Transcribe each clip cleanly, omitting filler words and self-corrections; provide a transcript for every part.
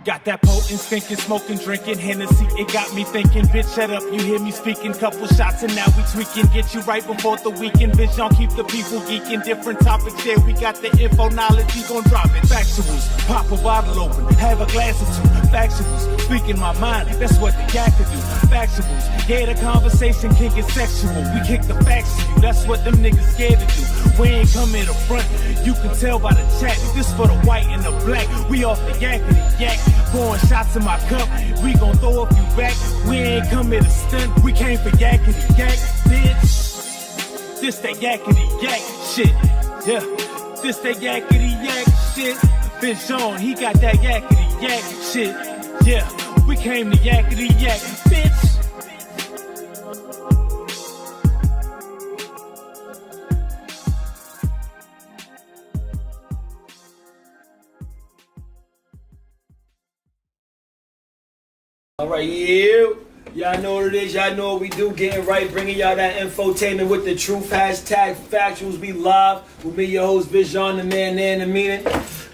Got that potent, stinking, smoking, drinking Hennessy. It got me thinking, bitch, shut up. You hear me speaking. Couple shots and now we tweaking. Get you right before the weekend. Bitch, don't keep the people geeking. Different topics, yeah, we got the info, knowledge. You gon' drop it. Factuals, pop a bottle open. Have a glass or two. Factuals, speaking my mind. That's what the yak can do. Factuals, yeah, the conversation can get sexual. We kick the facts to you. That's what them niggas scared to do. We ain't come in the front. You can tell by the chat. This for the white and the black. We off the yakety yak. Pouring shots in my cup, we gon' throw a few back. We ain't come here to stunt, we came for yakety yak, bitch. This that yakety yak shit, yeah. This that yakety yak shit. Been shown, he got that yakety yak shit, yeah. We came to yakety yak, bitch. All right, y'all know what it is. Y'all know what we do. Getting right, bringing y'all that infotainment with the truth. Hashtag Factuals. We live with me, your host, Vision, the man there in the meeting.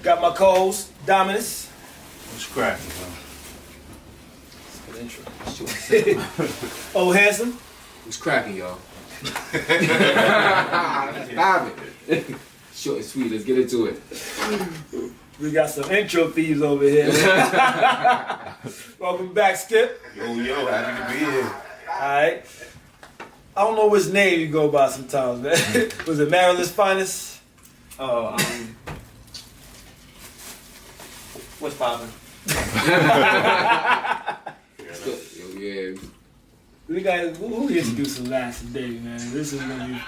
Got my co-host, Dominus. What's cracking, man? Good intro. Oh, handsome. What's cracking, y'all? Stop it. Short and sweet. Let's get into it. We got some intro thieves over here. Welcome back, Skip. Yo, happy to be here. Alright. I don't know which name you go by sometimes, man. Was it Maryland's Finest? What's poppin'? Yeah. We got who introduced him last day, man. This is when you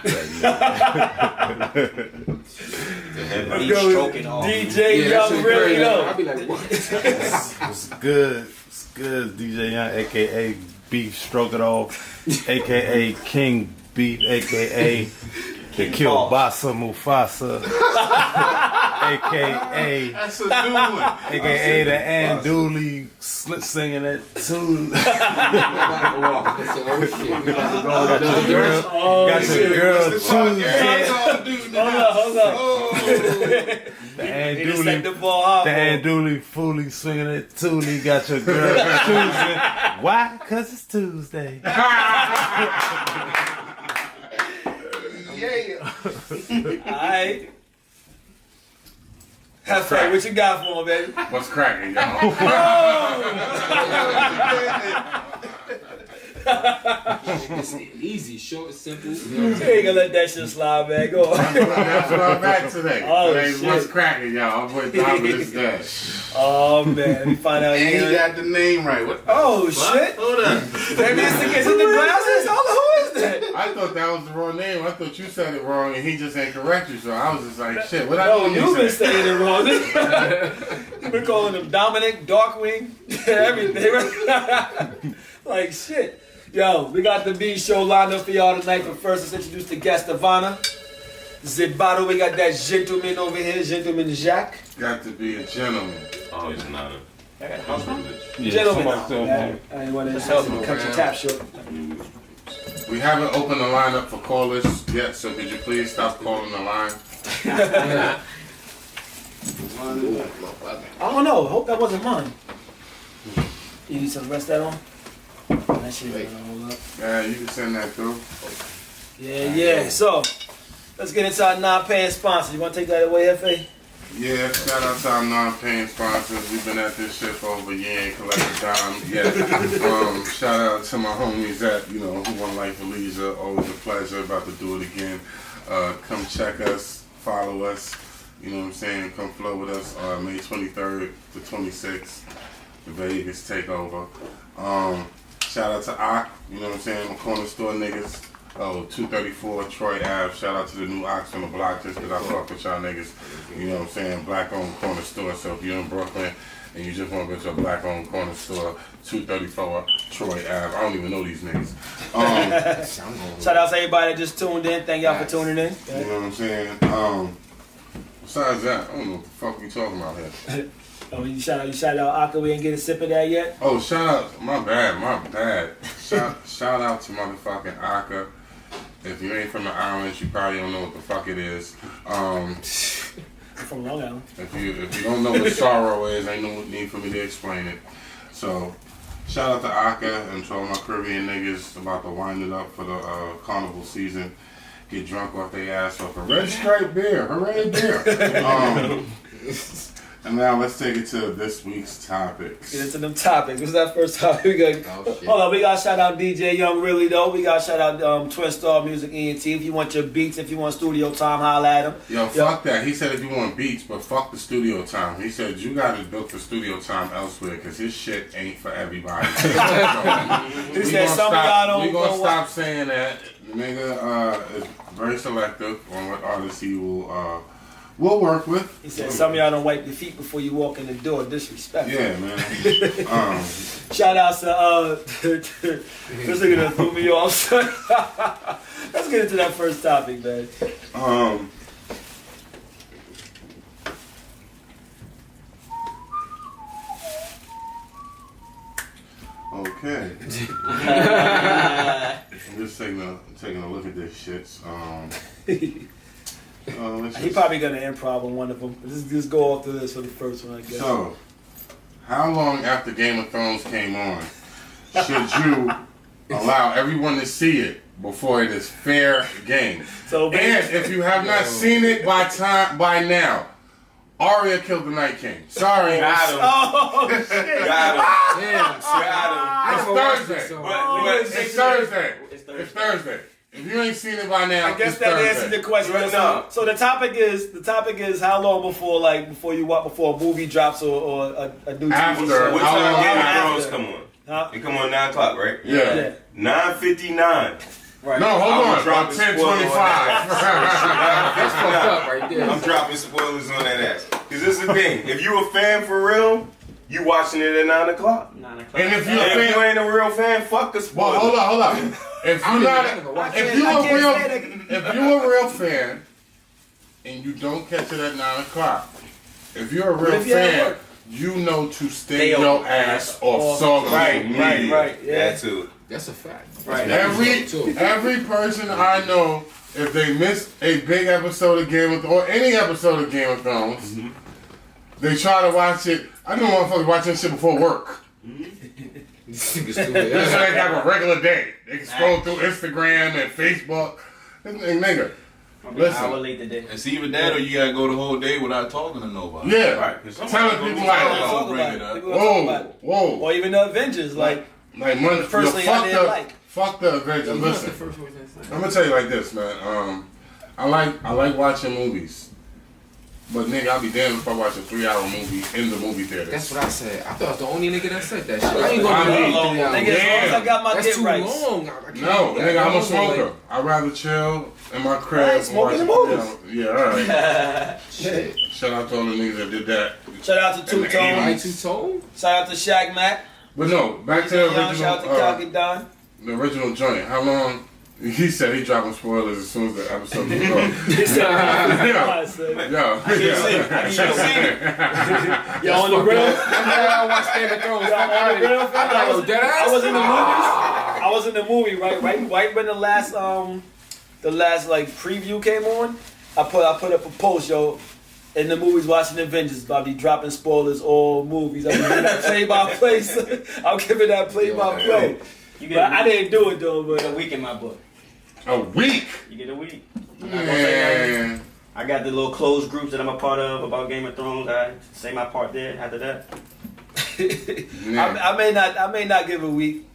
Stroking off. DJ Young really though. I'll be like, what? What's good? It's good. DJ Young, aka Beef Stroke It Off, aka King Beef, aka the Kielbasa Mufasa, aka That's a new one. aka the Anduli slip singing it too. Got your girl too. Hold up. The Anduli Fooly swinging it too. Got your girl choosing. Why? Cause it's Tuesday. Alright. Have fun. What you got for him, baby? What's cracking, y'all? It's easy, short, simple. You ain't gonna let that shit slide, man. Go on. That's what I'm back today. Oh, Today's shit. What's cracking, y'all? I'm with Dominus Day. Oh man, we find out And you he got the name right. What? oh shit. Hold on. Maybe it's the kids with the glasses. Who is that? I thought that was the wrong name. I thought you said it wrong and he just ain't correct you. So I was just like, shit, what I No, do you've been say? saying it wrong. You've been calling him Dominic, Darkwing, everything. Like shit. Yo, we got the B show lined up for y'all tonight. But first, let's introduce the guest of honor. Zibado, we got that gentleman over here, Gentleman Jacques. Got to be a gentleman. Oh, it's not a. I got a house Yeah, gentleman. somebody I didn't want to help you cut your tap short. We haven't opened the line up for callers yet, so could you please stop calling the line? I don't know. I hope that wasn't mine. You need some rest that on? That shit gonna hold up. Yeah, you can send that through. Yeah. So, let's get into our non-paying sponsor. You want to take that away, F.A.? Yeah, shout out to our non-paying sponsors. We've been at this shit for over a year, ain't collected dime yet. Shout out to my homies at, Who Want Life for Leisure. Always a pleasure. About to do it again. Come check us, follow us. You know what I'm saying? Come flow with us May 23rd to 26th. The Vegas takeover. Shout out to Ock, you know what I'm saying? My corner store niggas. 234 Troy Ave. Shout out to the new Ox on the block just because I fuck with y'all niggas. You know what I'm saying? Black owned corner store. So if you're in Brooklyn and you just want to go to a black owned corner store, 234 Troy Ave. I don't even know these niggas. Shout out to everybody that just tuned in. Thank y'all for tuning in. You know what I'm saying? Besides that, I don't know what the fuck we talking about here. Oh, you shout out Aka. We ain't get a sip of that yet. Oh, shout out. My bad. Shout out to motherfucking Aka. If you ain't from the islands, you probably don't know what the fuck it is. From Long Island. If you don't know what sorrow is, ain't no need for me to explain it. So, shout out to Aka and to all my Caribbean niggas about to wind it up for the carnival season. Get drunk off their ass off a red stripe beer. Hooray beer. And now let's take it to this week's topics. Get into them topics. What's that first topic? We got, hold on, we got to shout out DJ Young Really though. We got to shout out Twin Star Music ENT. If you want your beats, if you want studio time, holla at him. Yo, fuck that. He said if you want beats, but fuck the studio time. He said you got to book the studio time elsewhere because his shit ain't for everybody. He said some of y'all don't We gonna know stop saying that. The nigga is very selective on what artists he will work with. He said some of y'all don't wipe your feet before you walk in the door. Disrespectful. Yeah, man. Shout out to this nigga that threw me off. Let's get into that first topic, man. Okay. I'm just taking a look at this shit. He probably gonna improv on one of them. Just go off to this for the first one, I guess. So, how long after Game of Thrones came on should you allow everyone to see it before it is fair game? So, and if you have not seen it by now, Arya killed the Night King. Sorry. Got him. Oh shit! Got him. Damn, Got him. It's Thursday. It's Thursday. It's Thursday. If you ain't seen it by now, I guess it's that Thursday. answers the question. No. So the topic is how long before a movie drops or a new TV After. show? What How time long Game of after? Thrones come on? Huh? It come on 9 o'clock, right? Yeah. 9:59. Right. No, hold I'm on. dropping 10:25. That's fucked up right there. I'm dropping spoilers on that ass. Cause this is the thing. If you a fan for real, you watching it at 9 o'clock. 9 o'clock. And if you a And if you fan, ain't a real fan, fuck the spoilers. well, hold on. If you're not, if you a real fan, and you don't catch it at 9 o'clock, if you're a real if you're at fan, work? you know to stay Stay your on. ass off social media. Right. Yeah. That too. That's a fact. Right. Every person I know, if they miss a big episode of Game of Thrones, or any episode of Game of Thrones, they try to watch it. I know motherfuckers watching shit before work. This nigga's stupid. Just so they have a regular day. They can scroll through Instagram and Facebook. And nigga, Probably an listen. hour late today. It's either that or you gotta go the whole day without talking to nobody. Yeah. Right. 'Cause Telling somebody people gonna like, be Talk bring about it up. People gonna talk about it. whoa. Or even the Avengers, like Monday, first thing I didn't like. Fuck the Avengers. Listen, first one that's I'm gonna tell you like this, man. I like watching movies. But nigga, I'll be damned if I watch a 3-hour movie in the movie theater. That's what I said. I thought I was the only nigga that said that shit. I ain't gonna I be mean, long. nigga, as long as I got my That's get too right. long. No, nigga, I'm a smoker. I'd rather chill in my crib. Right, and smoking watch- the movies. Yeah, alright. Shit. Shout out to all the niggas that did that. Shout out to Two In the Tone. Right, two-tone? Shout out to Shaq Mac. But no, back to the Young, shout out to original, Calky Don. the original joint. How long? He said he dropping spoilers as soon as the episode was over. He said, Yeah. Yo, on the real, I watched Game of Thrones. on the real, I was in the movies. movies. I was in the movie, right when the last like preview came on. I put up a post, yo. In the movies, watching Avengers, I'll be dropping spoilers all movies. I'm giving that play by play. I'm giving that play by play. You But get I didn't do it though. a But week in my book. A week? You get a week. I'm not gonna say nothing. Man. I got the little closed groups that I'm a part of about Game of Thrones. I say my part there. After that, Yeah. I may not give a week.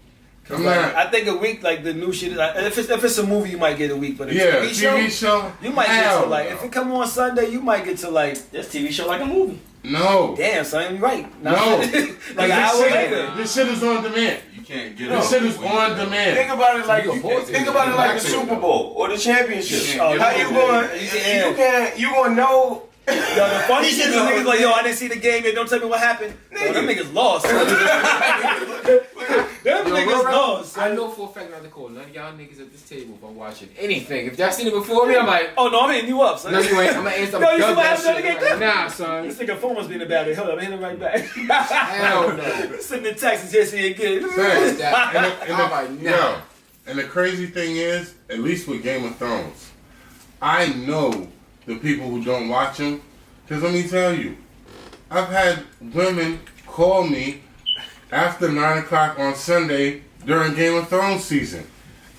I'm not. I think a week, like the new shit. Like, if it's a movie, you might get a week. But a Yeah, TV show, you might get to hell like. no. If it come on Sunday, you might get to like. this TV show like a movie. No. Damn, son, you're right. No. like an hour later. This shit is on demand. You can't get This it. shit is on demand. Think about it like You can pause it. think about it like the You can Super Bowl or the championship. Oh, How you going? Yeah. You gonna know? Yo, the funny shit is niggas like, yo, I didn't see the game yet. Don't tell me what happened. Yo, them niggas lost. Them niggas lost. I know for a fact not to call none of y'all niggas at this table if I'm watching anything. If y'all seen it before me, I'm like, Oh no, I'm hitting you up, son. no, you ain't. I'm gonna answer Yo, you see dub what that happened shit. to the Like, nah, son. This nigga phone must be in the bad. Hold up, I'm hitting him right back. Hell no. Sitting in Texas, here, see it again. Thanks. That- I'm like, nah. Yo, and the crazy thing is, at least with Game of Thrones, I know the people who don't watch them Because let me tell you, I've had women call me after 9 o'clock on Sunday during Game of Thrones season.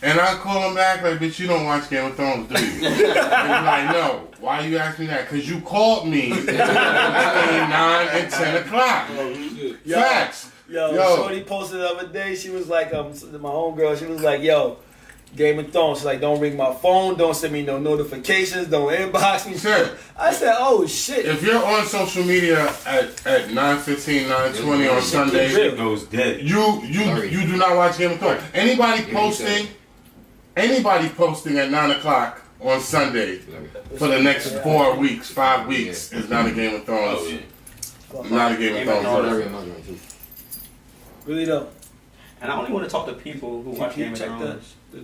And I call them back like, bitch, you don't watch Game of Thrones, do you? And they're like, no. Why you asking me that? Because you called me between 9 and 10 o'clock. Facts. Yo, Shorty posted the other day. She was like, my homegirl, she was like, yo, Game of Thrones. She's like, don't ring my phone, don't send me no notifications, don't inbox me. Sure. I said, oh shit. If you're on social media at 9:15, 9:20 on Sunday, It goes dead. you do not watch Game of Thrones. Anybody posting at 9 o'clock on Sunday for the next 4 weeks, 5 weeks is not a Game of Thrones. Not a Game of Thrones. Really though. And I only want to talk to people who watch Game of check Thrones. I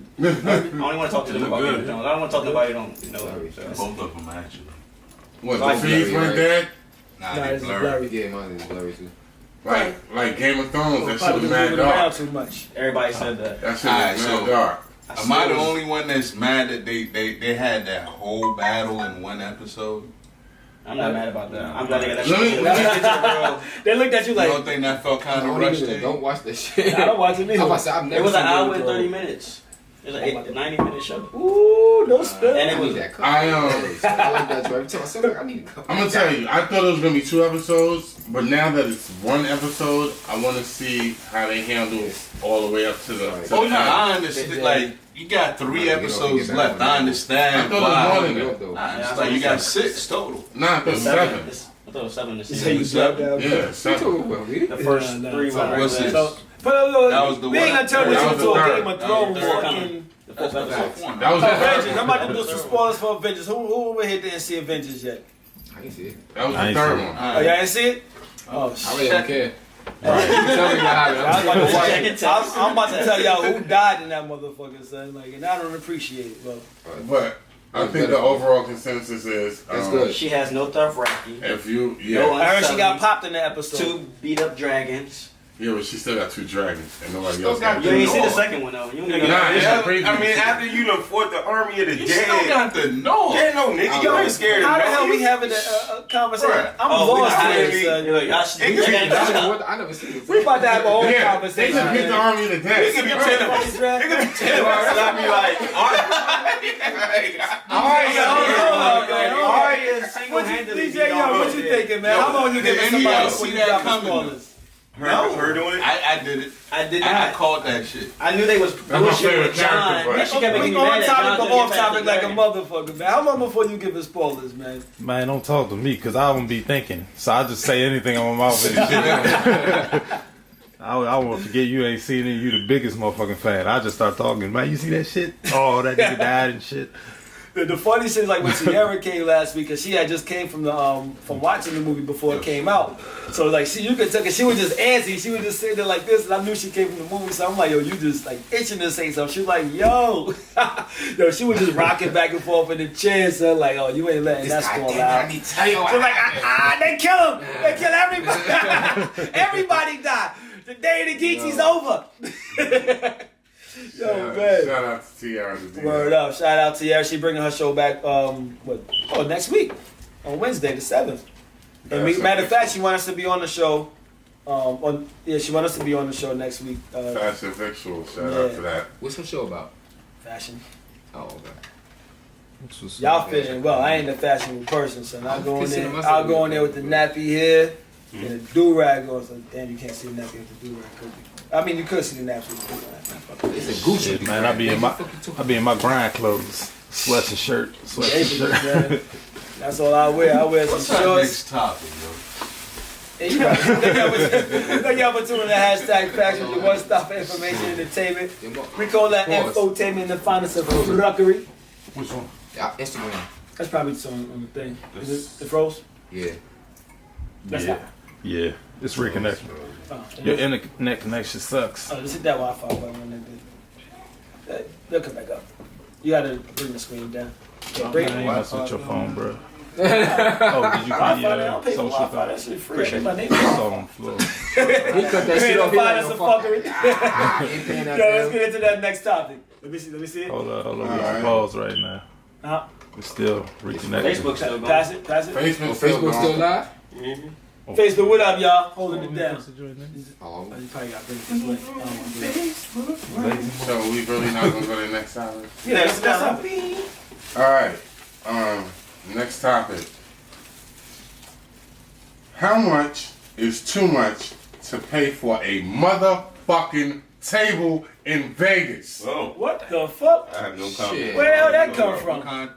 only want to talk to them about Game of Thrones. I don't want to talk to nobody who don't know. Both of them actually. What, the feeds went dead? Nah, Nah, they it's blurry. blurry. Yeah, mine is blurry too. Like Game of Thrones, that shit Probably was mad moving around dark. too much. Everybody said that. That shit Alright, was so- mad dark. Am I the only one that's mad that they had that whole battle in one episode? I'm not mad about that. I'm glad they got that Let me- shit. They looked at you You like, don't think that felt kind of Don't rushed? even, don't watch that shit. I don't watch it either. I've never It was an seen hour Game and of 30 Thrones. minutes. It was an 90-minute show. ooh, no spill. And it I was need that cup. I, I like that too. Every time I say like, I need a cup. I'm gonna tell you, I thought it was gonna be 2 episodes, but now that it's 1 episode, I want to see how they handle all the way up to the. To Oh the no, end. I understand. Like you got 3 episodes Get back left. on I it. understand. I thought it was more than why. that. though. Nah, it's like you got 6 total. Nah, I thought it was 7. I thought it was 7 this You say you season. slept down. Yeah, You 7. talking about me? The first Yeah, 3 no, were what's this? So, but That was the we ain't one. gonna turn this That was into the a third. Game of That was Thrones the third. fucking The fourth episode. That was the Avengers. third I'm one. about to do some spoilers for Avengers. Who over here didn't see Avengers yet? I ain't see it. That was I the ain't third seen it. one. Oh, y'all ain't see it? Oh I really shit. don't care. Tell me what happened. I'm about to tell y'all who died in that motherfucker, son. Like, and I don't appreciate it, bro. But I think the overall consensus is That's good. She has no Dothraki. if you, No, I heard she got Unsullied, popped in the episode. 2 beat up dragons. yeah, but she still got 2 dragons and nobody Still else got got You two. ain't see the Lord. second one though. You only Nah, got it's Yeah, a preview. I mean, after you done fought the army of the You still dead. got the North. Yeah, no, nigga, you ain't scared of How the hell we nothing. having a conversation? Bruh. I'm Oh, we lost not here, having- son. Look, y'all should- It could be- I never seen it. We about to have a whole Yeah, they conversation. just hit the army of the It dead. could be 10 of us. It could be 10 of us. And I'd be like, Arya What you, single-handedly DJ, yo, what you thinking, man? How long you Did giving any of somebody y'all before see you that drop the coming? spoilers? her doing it? I did it. I did I not. called that shit. I knew they was my bullshit favorite with John. character, but- She kept making We me on mad that topic John but couldn't off get past topic the like a dragon. motherfucker, man. How long before you giving spoilers, man? Man, don't talk to me because I won't be thinking. So I just say anything on my mouth. And shit. I won't forget you ain't seen it. You the biggest motherfucking fan. I just start talking. Man, you see that shit? Oh, that nigga died and shit. The funny shit is like when Sierra came last week, cause she had just came from the from watching the movie before it came out. So like you could tell, cause she was just antsy. She was just sitting there like this, and I knew she came from the movie. So I'm like, yo, you just like itching to say something. She was like, yo, yo, she was just rocking back and forth in the chair. So like, oh, you ain't letting that spoil out. I need to tell you So like, they kill him. They kill everybody. Everybody died. The day of the Geechee's over. Yo, man. Shout out to Tiara. Word up. Shout out to Tiara. She bringing her show back, next week. On Wednesday, the 7th. And matter of fact, she wants us to be on the show. She wants us to be on the show next week. Fashion Factuals. Shout out to that. What's her show about? Fashion. Oh, okay. Y'all fit in well. I ain't a fashionable person, so I'll go in consider there. myself I'll go in there with the nappy hair Mm-hmm. and a do-rag on. So, damn, you can't see the nappy with the do-rag, could you? I mean, you could see the nappy with the do-rag. It's a Gucci. Shit, man, I be in my grind clothes, sweats and shirt, sweats and Basically, shirt. man, that's all I wear. I wear What's some our shorts. next topic, yo? Hey, you got thank y'all for tuning in to hashtag Factuals, your one-stop for information and entertainment. We call that infotainment the finest of fuckery. Which one? Yeah, Instagram. That's probably just on the thing. Is it froze? Yeah. That's Yeah, yeah, it's reconnecting. Your internet connection sucks. Oh, just hit that Wi-Fi button when they do. They'll come back up. You gotta bring the screen down. Yeah, bring Man, the you mess with your down. phone, bro. Oh, did you Wi-Fi, put they don't your pay for social Wi-Fi. card? That shit free. I think my name It's all on the floor. He cut that shit off. He like, Finest no, of fuck fuckery. that. Ain't paying that Yo, let's bill. get into that next topic. Let me see it. Hold up, we Alright. on pause right now. Uh-huh. It's still reconnected. Facebook still going. Pass it. Facebook Facebook still live? Facebook, what up, y'all? Holding it down. Oh, You probably got to bring this way. So we really not gonna go to the next topic? Yeah, that's up. Alright. Next topic. How much is too much to pay for a motherfucking table in Vegas? Oh, What the fuck? I have no shit. comment. Where the hell that come from?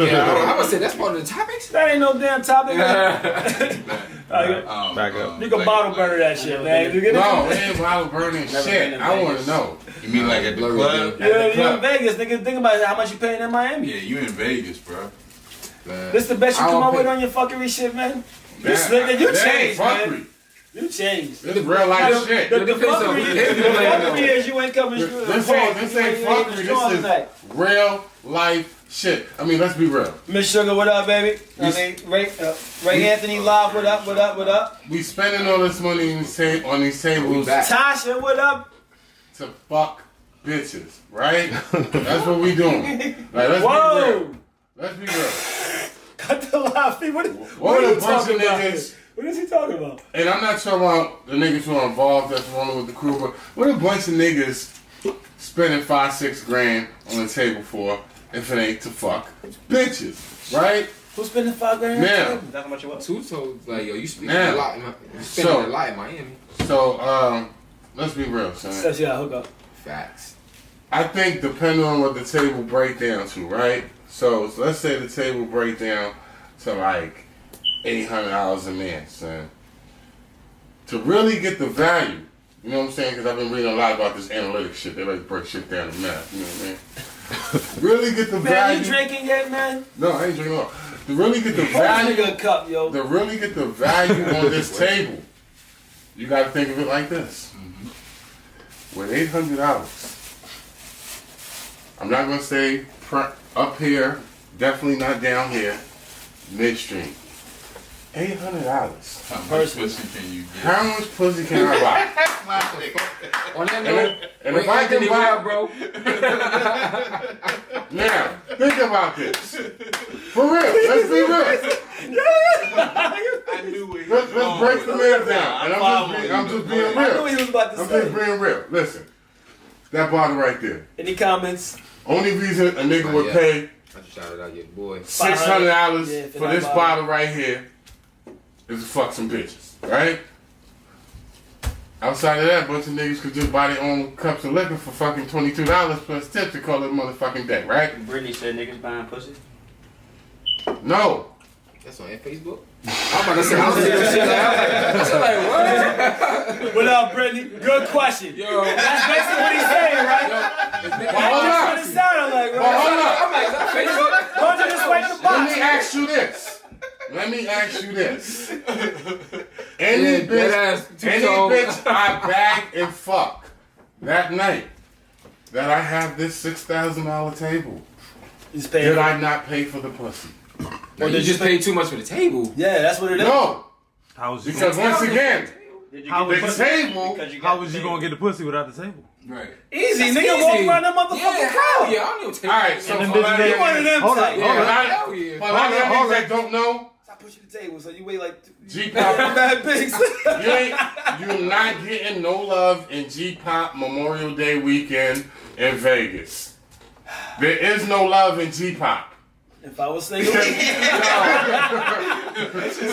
Yeah, I would say that's part of the topics. That ain't no damn topic. Back up. You can bottle burner that shit, man. You get it? No, it ain't bottle burning Never shit. been in I wanna Vegas. know. You mean like at the Blurry club? Yeah, you in Vegas, nigga. Think about it, how much you paying in Miami. Yeah, you in Vegas, bro. This the best you I come don't up with pay- on your fuckery shit, man. You That- slick, you that ain't changed, man. fuckery. You changed. This is real life shit. The depends on fuckery who is, you the playing fuckery is you ain't coming. This ain't fuckery. This is real life shit. I mean, let's be real. Miss Sugar, what up, baby? I mean, Ray Anthony Live, what up, what up, what up? We spending all this money on these tables back. Tasha, what up? to fuck bitches, right? That's what we doing. Like, let's be real. Whoa! Let's be real. Cut the live feed. What What are a you bunch talking of about? niggas. What is he talking about? And I'm not talking about the niggas who are involved that's rolling with the crew, but what a bunch of niggas spending 5-6 grand on the table for if it ain't to fuck bitches, right? Who's spending $5 grand? Now, That's how much it was. Two told like, yo, you spending Now, a lot. You spending so- a lot in Miami. so let's be real, son. Says you gotta hook up. Facts. I think depending on what the table break down to, right? So let's say the table break down to like $800 a man, son. To really get the value, you know what I'm saying? Because I've been reading a lot about this analytics shit. They like to break shit down to math, you know what I mean? Really get the Man, value. you drinking yet, man? No, I ain't drinking all. To really get the Pour value, nigga a cup, yo. to really get the value on this table, you got to think of it like this. With $800, I'm not gonna say up here, definitely not down here, midstream. $800. How much pussy can you get? How much pussy can I buy? On that And note, and if I can buy, bro. now think about this. For real, let's be real. I knew it. Let's break the man down. And I'm just being I knew real. he was about to I'm just say. being real. Listen, that bottle right there. Any comments? Only reason a nigga would Yeah. pay I just shouted out your boy. $600 Yeah, for this bottle right here is to fuck some bitches, right? Outside of that, a bunch of niggas could just buy their own cups of liquor for fucking $22 plus tips to call it a motherfucking day, right? Brittany said niggas buying pussy. No. That's on Facebook. I'm about to say, I'm shit like, what? What up, Brittany? Good question. Yo, That's basically what he's saying, right? Well, That's hold what up. it sounded like, Well, right? hold up. I'm like, is that Facebook? Why don't you just wait in the Let box? me ask you this. Let me ask you this. Yeah, Any that ass, any two-tone. bitch I bag and fuck that night that I have this $6,000 table, He's paying. did I not pay for the pussy? Or did you just pay too much for the table? Yeah, that's what it is. No, How was you because once again, Did you How get was the it- table. because you how got was you paid? gonna get the pussy without the table? Right. Easy, That's nigga. easy. Walk around that motherfucking Yeah, crowd. hell yeah, I don't know table. Alright, so And them for bitches my that- You one of them Hold type. up, Yeah, hold up. hell yeah. for a lot of Hold niggas up. that don't know, Stop pushing the table, so you weigh like G-Pop, bad pigs. you're not getting no love in G-Pop Memorial Day weekend in Vegas. There is no love in G-Pop. If I was single, Because- if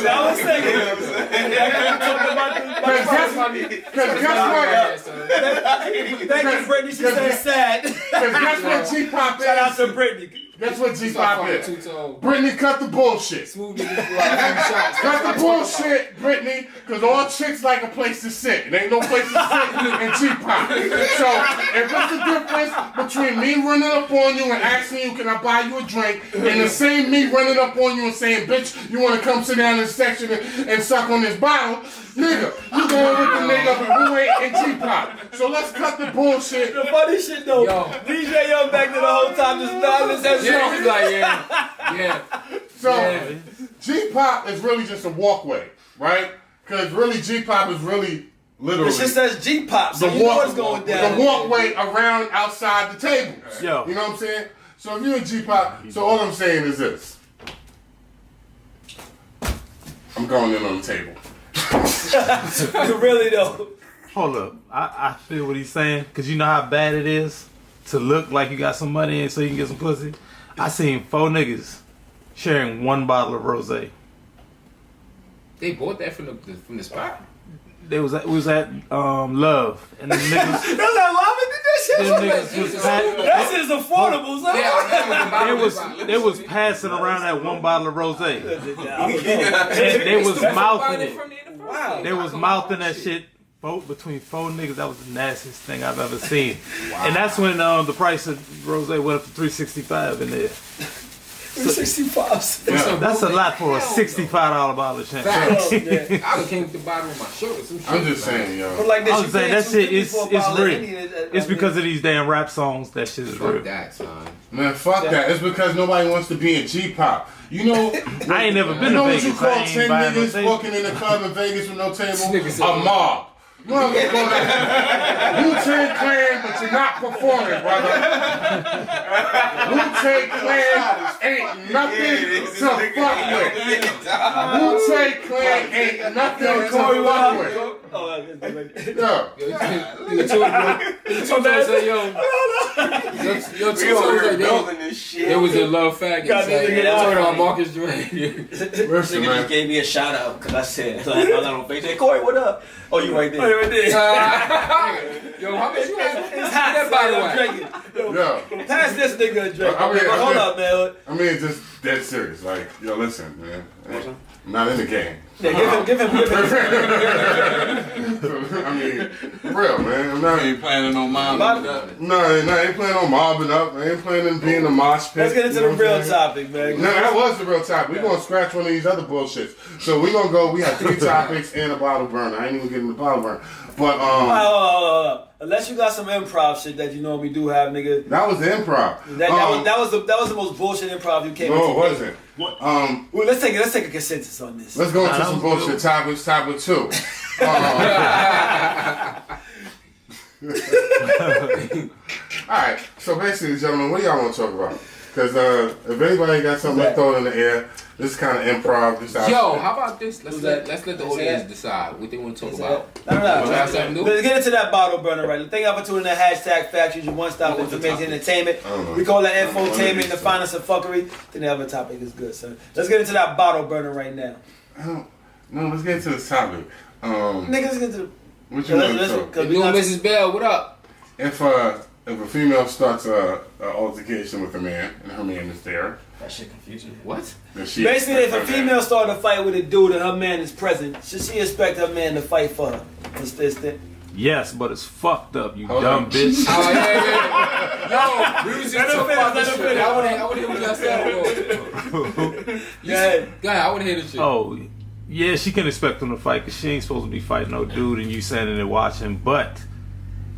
I was single, Because guess what? Thank you, Brittany. She said sad. Because guess what G-Pop Shout out to is? Brittany. Guess what G-Pop is? Two-tone. Brittany, cut the bullshit. Smooth niggas like shots. Cut the bullshit, Brittany, because all chicks like a place to sit. It ain't no place to sit in G-Pop. So, if it's the difference between me running up on you and asking you, can I buy you a drink, and the same me running up on you and saying, bitch, you want to come sit down in this section and suck on this bottle, nigga, you going with the nigga who ain't in G-Pop. So let's cut the bullshit. The funny shit though, Yo. DJ Young back there the whole time just nodding his head. Yeah, he's like, yeah. So, Yeah. G-Pop is really just a walkway, right? Because really G-Pop is really literally It just says G-pop, so you know what's going down. the walkway around outside the tables. Yo. You know what I'm saying? So if you're in G-pop, so all I'm saying is this. I'm going in on the table. Really though. Hold up. I feel what he's saying, because you know how bad it is to look like you got some money in so you can get some pussy. I seen 4 niggas sharing 1 bottle of rosé. They bought that from the spot. We was at Love, and the niggas. That's not love did that shit. That shit is affordable, son. They was passing around that 1 bottle of rosé. And they was mouthing it. Wow. They was mouthing that shit between 4 niggas. That was the nastiest thing I've ever seen. Wow. And that's when the price of rosé went up to $365 in there. 365. Yeah. That's a lot for a $65 bottle of champagne. I would have came with the bottom of my shirt or some shit. I'm just saying, yo. But like this, I was saying that shit is real. It's because of these damn rap songs. That shit is real. Fuck that, son. Man, fuck that. It's because nobody wants to be in G-pop. You know, I ain't never been you know to what Vegas. you call I ain't 10 buying no niggas table. walking in the club in Vegas with no table? Nigga said- A mob. You know what I'm call that? Wu-Tang Clan, but you're not performing, brother. Wu-Tang Clan ain't nothing to fuck with. Wu-Tang Clan ain't nothing to fuck with. Yeah. There was a love faggot. Talking about Marcus Dre. Listen, Nigga man. just gave me a shout out because I said, like, I on Facebook, Corey, what up? Oh, you right there. Yo, How much you had? That bottle wax? Yeah. Pass this nigga a drink. Hold up, man. I mean, it's just dead serious. Like, yo, listen, man. I'm not in the game. Yeah, give him. I mean, for real, man. I'm not. I ain't planning on mine. No, I ain't planning on mobbing up. I ain't planning on being a mosh pit. Let's get into you know the what I'm real saying? topic, man. No, that was the real topic. We're going to scratch one of these other bullshits. So we're going to go, we have 3 topics and a bottle burner. I ain't even getting the bottle burner. But, unless you got some improv shit that you normally do have, nigga. that was the improv. That was the most bullshit improv you came No, into. it wasn't. Well, let's take a consensus on this. Let's go into some bullshit topics. Topic 2. Alright, so basically, gentlemen, what do y'all want to talk about? Because if anybody got something to throw in the air, this is kind of improv. Yo, how about this? Let's let the audience decide what they want to talk about. No. Let's get into that bottle burner, right? The thing I've been doing that hashtag Factuals, your one-stop information entertainment. We call that infotainment, the finest of fuckery. Then the other topic is good, son. Let's get into that bottle burner right now. No, let's get into this topic. Niggas, let's get into what you want to talk? New Mrs. Bell, what up? If a female starts an altercation with a man and her man is there, That shit confusing. What? Basically, if a female started a fight with a dude and her man is present, should she expect her man to fight for her? Yes, but it's fucked up, you Hold dumb on. bitch. Oh, yeah. Yo, we was just talking about this shit. I want to hear what y'all said. Go ahead, I want to hear this shit. Oh, yeah, she can expect him to fight because she ain't supposed to be fighting no dude and you standing there watching, but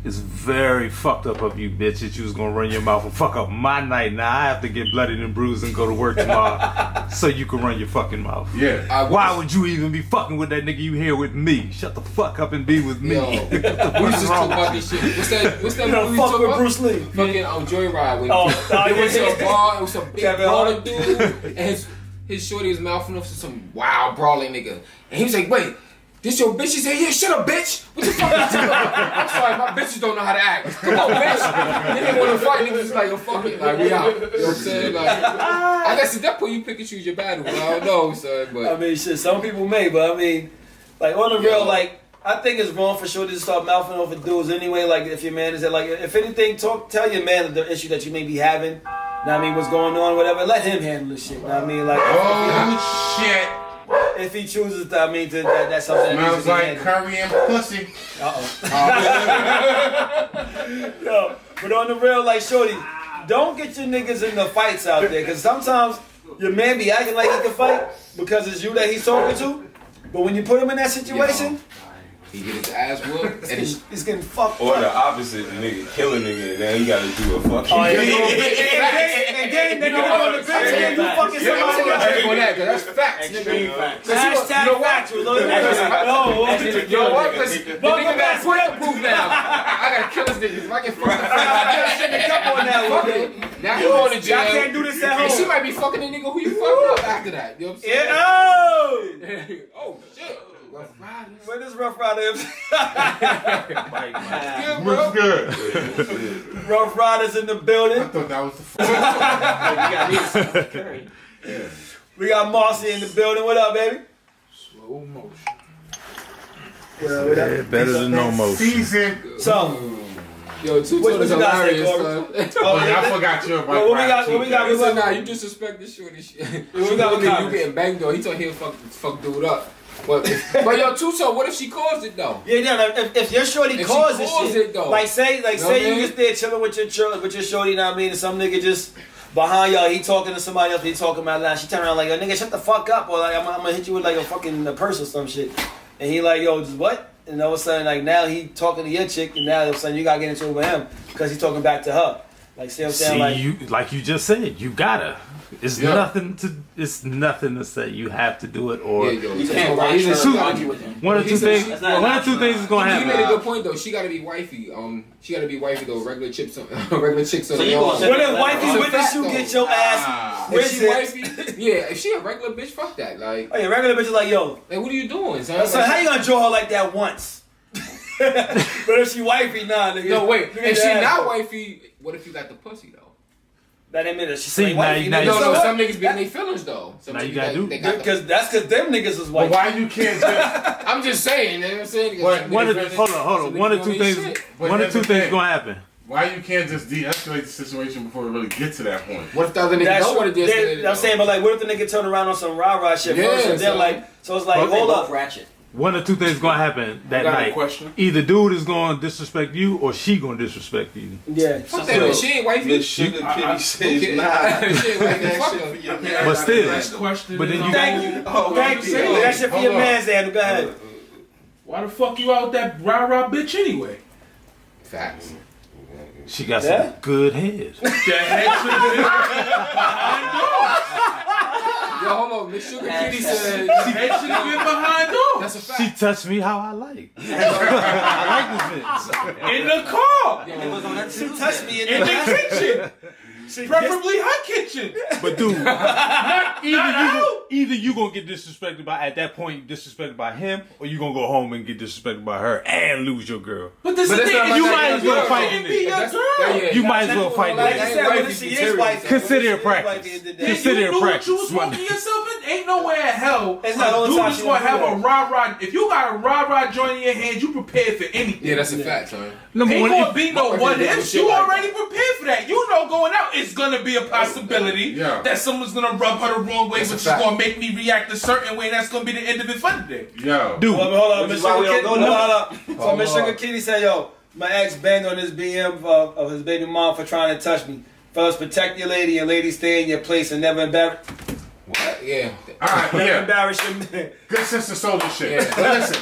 it's very fucked up of you, bitch, that you was gonna run your mouth and fuck up my night. Now I have to get bloodied and bruised and go to work tomorrow so you can run your fucking mouth. yeah. Why would you even be fucking with that nigga you here with me? Shut the fuck up and be with me. Yo, we was just talking about this shit. What's that movie we Fuck talking with about? Bruce Lee. Fucking Joyride. When yeah. they went to a bar, it was some big Kevin brawling Hart. dude, and his shorty was mouthing off to some wild brawling nigga. And he was like, wait, this your bitch? He said, yeah, shut up, bitch. What the fuck is this? I'm sorry, my bitches don't know how to act. Come on, bitch. They didn't want to fight. Niggas was like, oh, fuck it. Like, we out. You know what I'm saying? Like, I guess at that point, you pick and choose your battle. I don't know, son, but. I mean, shit, some people may, but I mean, like, on the real, like, I think it's wrong for sure to start mouthing over dudes anyway. Like, if your man is there, like, if anything, tell your man the issue that you may be having. Know what I mean, what's going on, whatever. Let him handle the shit. Know what I mean, like, Oh shit! if he chooses to, I mean, that's something that needs Smells to be like handled. curry and pussy. Yo, but on the real, like, shorty, don't get your niggas in the fights out there, because sometimes your man be acting like he can fight because it's you that he's talking to. But when you put him in that situation, He get his ass whooped, and He's getting fucked Or up. the opposite, the nigga kill a nigga and now he gotta do a fucking. Oh, yeah, and then they go on the bench and you fucking somebody else. on that, cause that's facts, Extreme nigga. facts. Hashtag factuals. Yo, what? Cause the nigga got point proof now. I gotta kill this nigga. If I get fucked up, fuck it. Now you going to jail. I can't do this at And she home. might be fucking a nigga who you fucked up after that. You know what I'm saying? Yeah, oh! Oh shit. Rough Riders. Where this Rough Riders? Good, bro. What's good? Rough Riders in the building. I thought that was the You got me some curry. We got Marcy in the building. What up, baby? Slow motion. Yeah, better than no motion. season. So, Yo, Two What Tone is you got to say, hilarious, son. Oh, yeah, I forgot your what we got? What we got? Listen, nah, you disrespect this shorty shit. What we got with You comments? getting banged though. He told he'll fuck dude up. But yo, Two Tone, what if she caused it though? Yeah, like, if your shorty If she causes caused shit, it, though. like say You know what you I mean? just there chilling with your shorty, you know what I mean, and some nigga just behind y'all, he talking to somebody else, he talking about loud. She turn around like, yo, nigga, shut the fuck up, or like, I'm gonna hit you with like a fucking purse or some shit. And he like, yo, just what? And all of a sudden, like now he talking to your chick, and now all of a sudden you gotta get into it with him because he's talking back to her. Like, see what I'm saying? Like you just said, you gotta. It's nothing to say. You have to do it, or Yeah, yo, You Two can't Tone, watch he's her a- argue with him. one or two He's a- things. that's not One or two optional. things is gonna He made a happen. good point though. She gotta be wifey. She gotta be wifey though. Regular chicks, regular chicks. So you gonna say- When if wifey's It's a witness, fact, you though. get your ass. If she rinsed. wifey, yeah. If she a regular bitch, fuck that. Like, Oh yeah, regular bitch is like, yo, what are you doing, son? so how you gonna draw her like that once? But if she wifey, nah, nigga. No, wait. Look at If she your ass. not wifey, what if you got the pussy though? That ain't mean that she's See, wifey. now nigga. you- No, So what? some niggas be in their feelings though. Some Now you niggas gotta do- they got the- Because that's because them niggas is But white. why you can't just... I'm just saying, you know what I'm saying? What- One of Some hold niggas on. One or two doing their things. shit. But One or here's two the things thing. gonna happen. Why you can't just de-escalate the situation before it really get to that point? What if the other nigga That's don't want to they- I'm saying, but like, what if the nigga turn around on some rah-rah shit Yeah, first, and then son. like, so it's like, But hold Both up. ratchet. One or two things gonna happen that got a night. question? Either dude is gonna disrespect you, or she gonna disrespect you. Yeah. Fuck that bitch. She ain't wifey. Miss Sugar Kitty Okay. says nah. She ain't wifey. That Fuck shit her. for your man. But still, Next question. but then is, you Thank you. Thank you. saying. That shit for your Hold on. man's handle. Go ahead. why the fuck you out with that rah-rah bitch anyway? Facts. she got Yeah? some good head. The head Yo, hold on. Miss Sugar Kitty said. should have been behind doors. That's a fact. She touched me how I like. I like this bitch. In the car. It was on that She Tuesday. touched me In the kitchen. Preferably her kitchen. But dude, Not out. either you gonna get disrespected by at that point disrespected by him, or you gonna go home and get disrespected by her and lose your girl. But this But is the that's not thing. my You thing. might as well Girl. fight It in be it. your That's- girl. yeah, You might as well fight Like in I it. said, when Wifey she is material. wifey. Consider it when she is practice. wifey, it did that. Consider You it knew what practice. you was walking yourself in. Ain't nowhere in hell. It's not the only dude time is she gonna gonna have do a rah-rah. If you got a rah-rah joint in your hand, you prepared for anything. Yeah, that's a fact, son. Number Ain't one, gonna if- be no What what if ifs. shit You like already prepared for that. You know going out, it's gonna be a possibility Yeah. that someone's gonna rub her the wrong way, That's a but she's fact. gonna make me react a certain way, and that's gonna be the end of it for the day. Yo. dude, Hold on, Which Miss is why Sugar we don't Kitty. go Hold nowhere. up. So Miss Sugar Kitty said, yo, my ex banged on his BM of his baby mom for trying to touch me. Fellas, protect your lady and ladies stay in your place and never embarrass, Yeah. Alright, never yeah. embarrass your man. Good sister soldier shit. Yeah. But listen,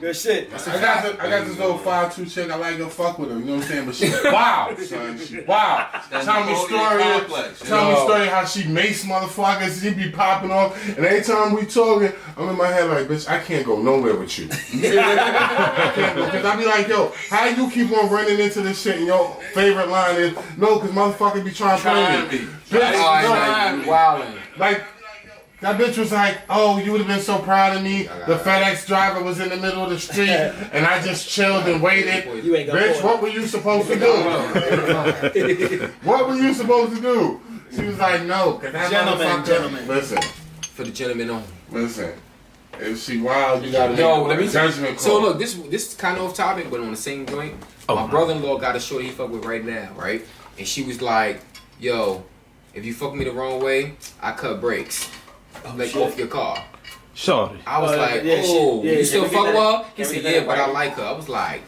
Good shit. I got this little 5'2" chick. I like to fuck with her. You know what I'm saying? But she wild, son. She wild. Tell me story. complex. Tell me story how she mace motherfuckers. She be popping off, and every time we talking, I'm in my head like, bitch, I can't go nowhere with you. I can't go because I be like, yo, how you keep on running into this shit? And your favorite line is, no, because motherfuckers be trying to play me. Bitch, no. You wildin'. Like, that bitch was like, oh, you would have been so proud of me. The FedEx driver was in the middle of the street, and I just chilled and waited. You ain't gonna Bitch, pull what were you supposed to do? What were you supposed to do? She was like, no, because that motherfucker... Gentlemen. Listen, For the gentleman only. listen. If she wild, you gotta Yo, make let me a judgment So call. look, this is kind of off topic, but on the same joint. My brother-in-law got a shorty he fuck with right now, right? And she was like, "Yo, if you fuck me the wrong way, I cut brakes, like off your car." shorty. I was like, yeah, "Oh, yeah, you still yeah, fuck we with get her?" He Can we said, get "Yeah, that but I right? like her." I was like,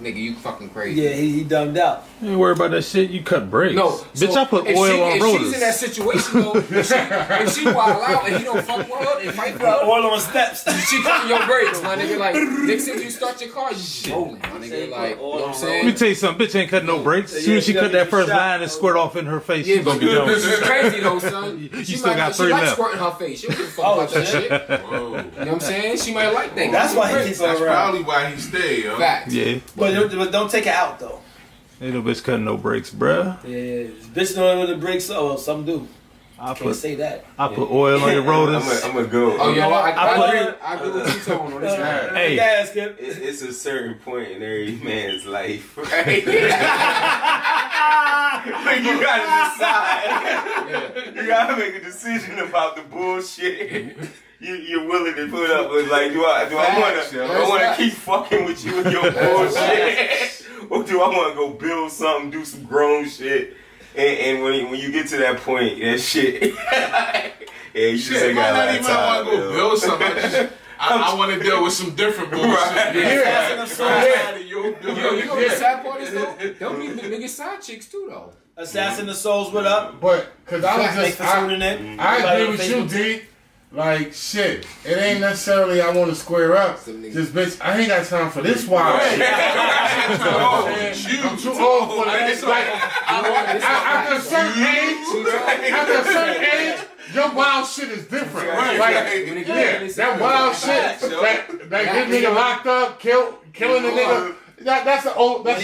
nigga, you fucking crazy. Yeah, he dumbed out. You ain't worry about that shit. You cut brakes. No, bitch, so I put if oil on if rotors. she's in that situation though, if she wild out and you don't fuck with her and fight for her, Oil on steps. she cutting your brakes, my nigga. Like next time you start your car, you rolling, my nigga. Like, you know what I'm Let saying? me tell you something. Bitch ain't cutting no brakes. As soon as she cut that first line and squirt off in her face, Yeah, she's gonna but be done. it's crazy though, son. You still got 3 she left. like squirting her face. She don't give a fuck about that shit. You know what I'm saying? She might like that. That's why he keeps her That's around. probably why he stayed, yo. Facts. Yeah. But don't take it out though. Ain't no bitch cutting no brakes, bruh. Yeah, bitch know what the brakes are. Well, some do. Can't say that. I put oil on your rotors. I'm gonna go. Oh, yo, I I agree with two-tone on this one. Hey. Gas, Skip. It's a certain point in every man's life, right? When you gotta decide. You gotta make a decision about the bullshit you're willing to put up with. Like, do I wanna keep fucking with you with your bullshit? Or do I wanna go build something, do some grown shit? And when you get to that point, that shit, yeah, you just ain't got a lot of time. I might not even want to go build something. I want to deal with some different bullshit. Yo, you know the sad part is though? Don't be the niggas side chicks too though. Assassin the Souls, what up? But, cause I was Thanks just, for tuning in. I agree with you, D. Like, shit, it ain't necessarily I want to square up. Just, bitch, I ain't got time for this wild shit. I'm too old for that. Like, after a certain age, your wild shit is different. Like, yeah, that wild shit, that get nigga locked up, killing the nigga. That's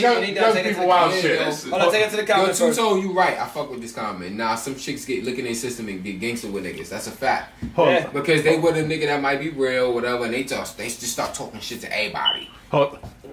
young people wild shit. Hold on, take it to the Yo, comments first. two-tone, you right. I fuck with this comment. Nah, some chicks get look in their system and get gangster with niggas. That's a fact. Yeah. Because they with a nigga that might be real, whatever, and they just start talking shit to everybody.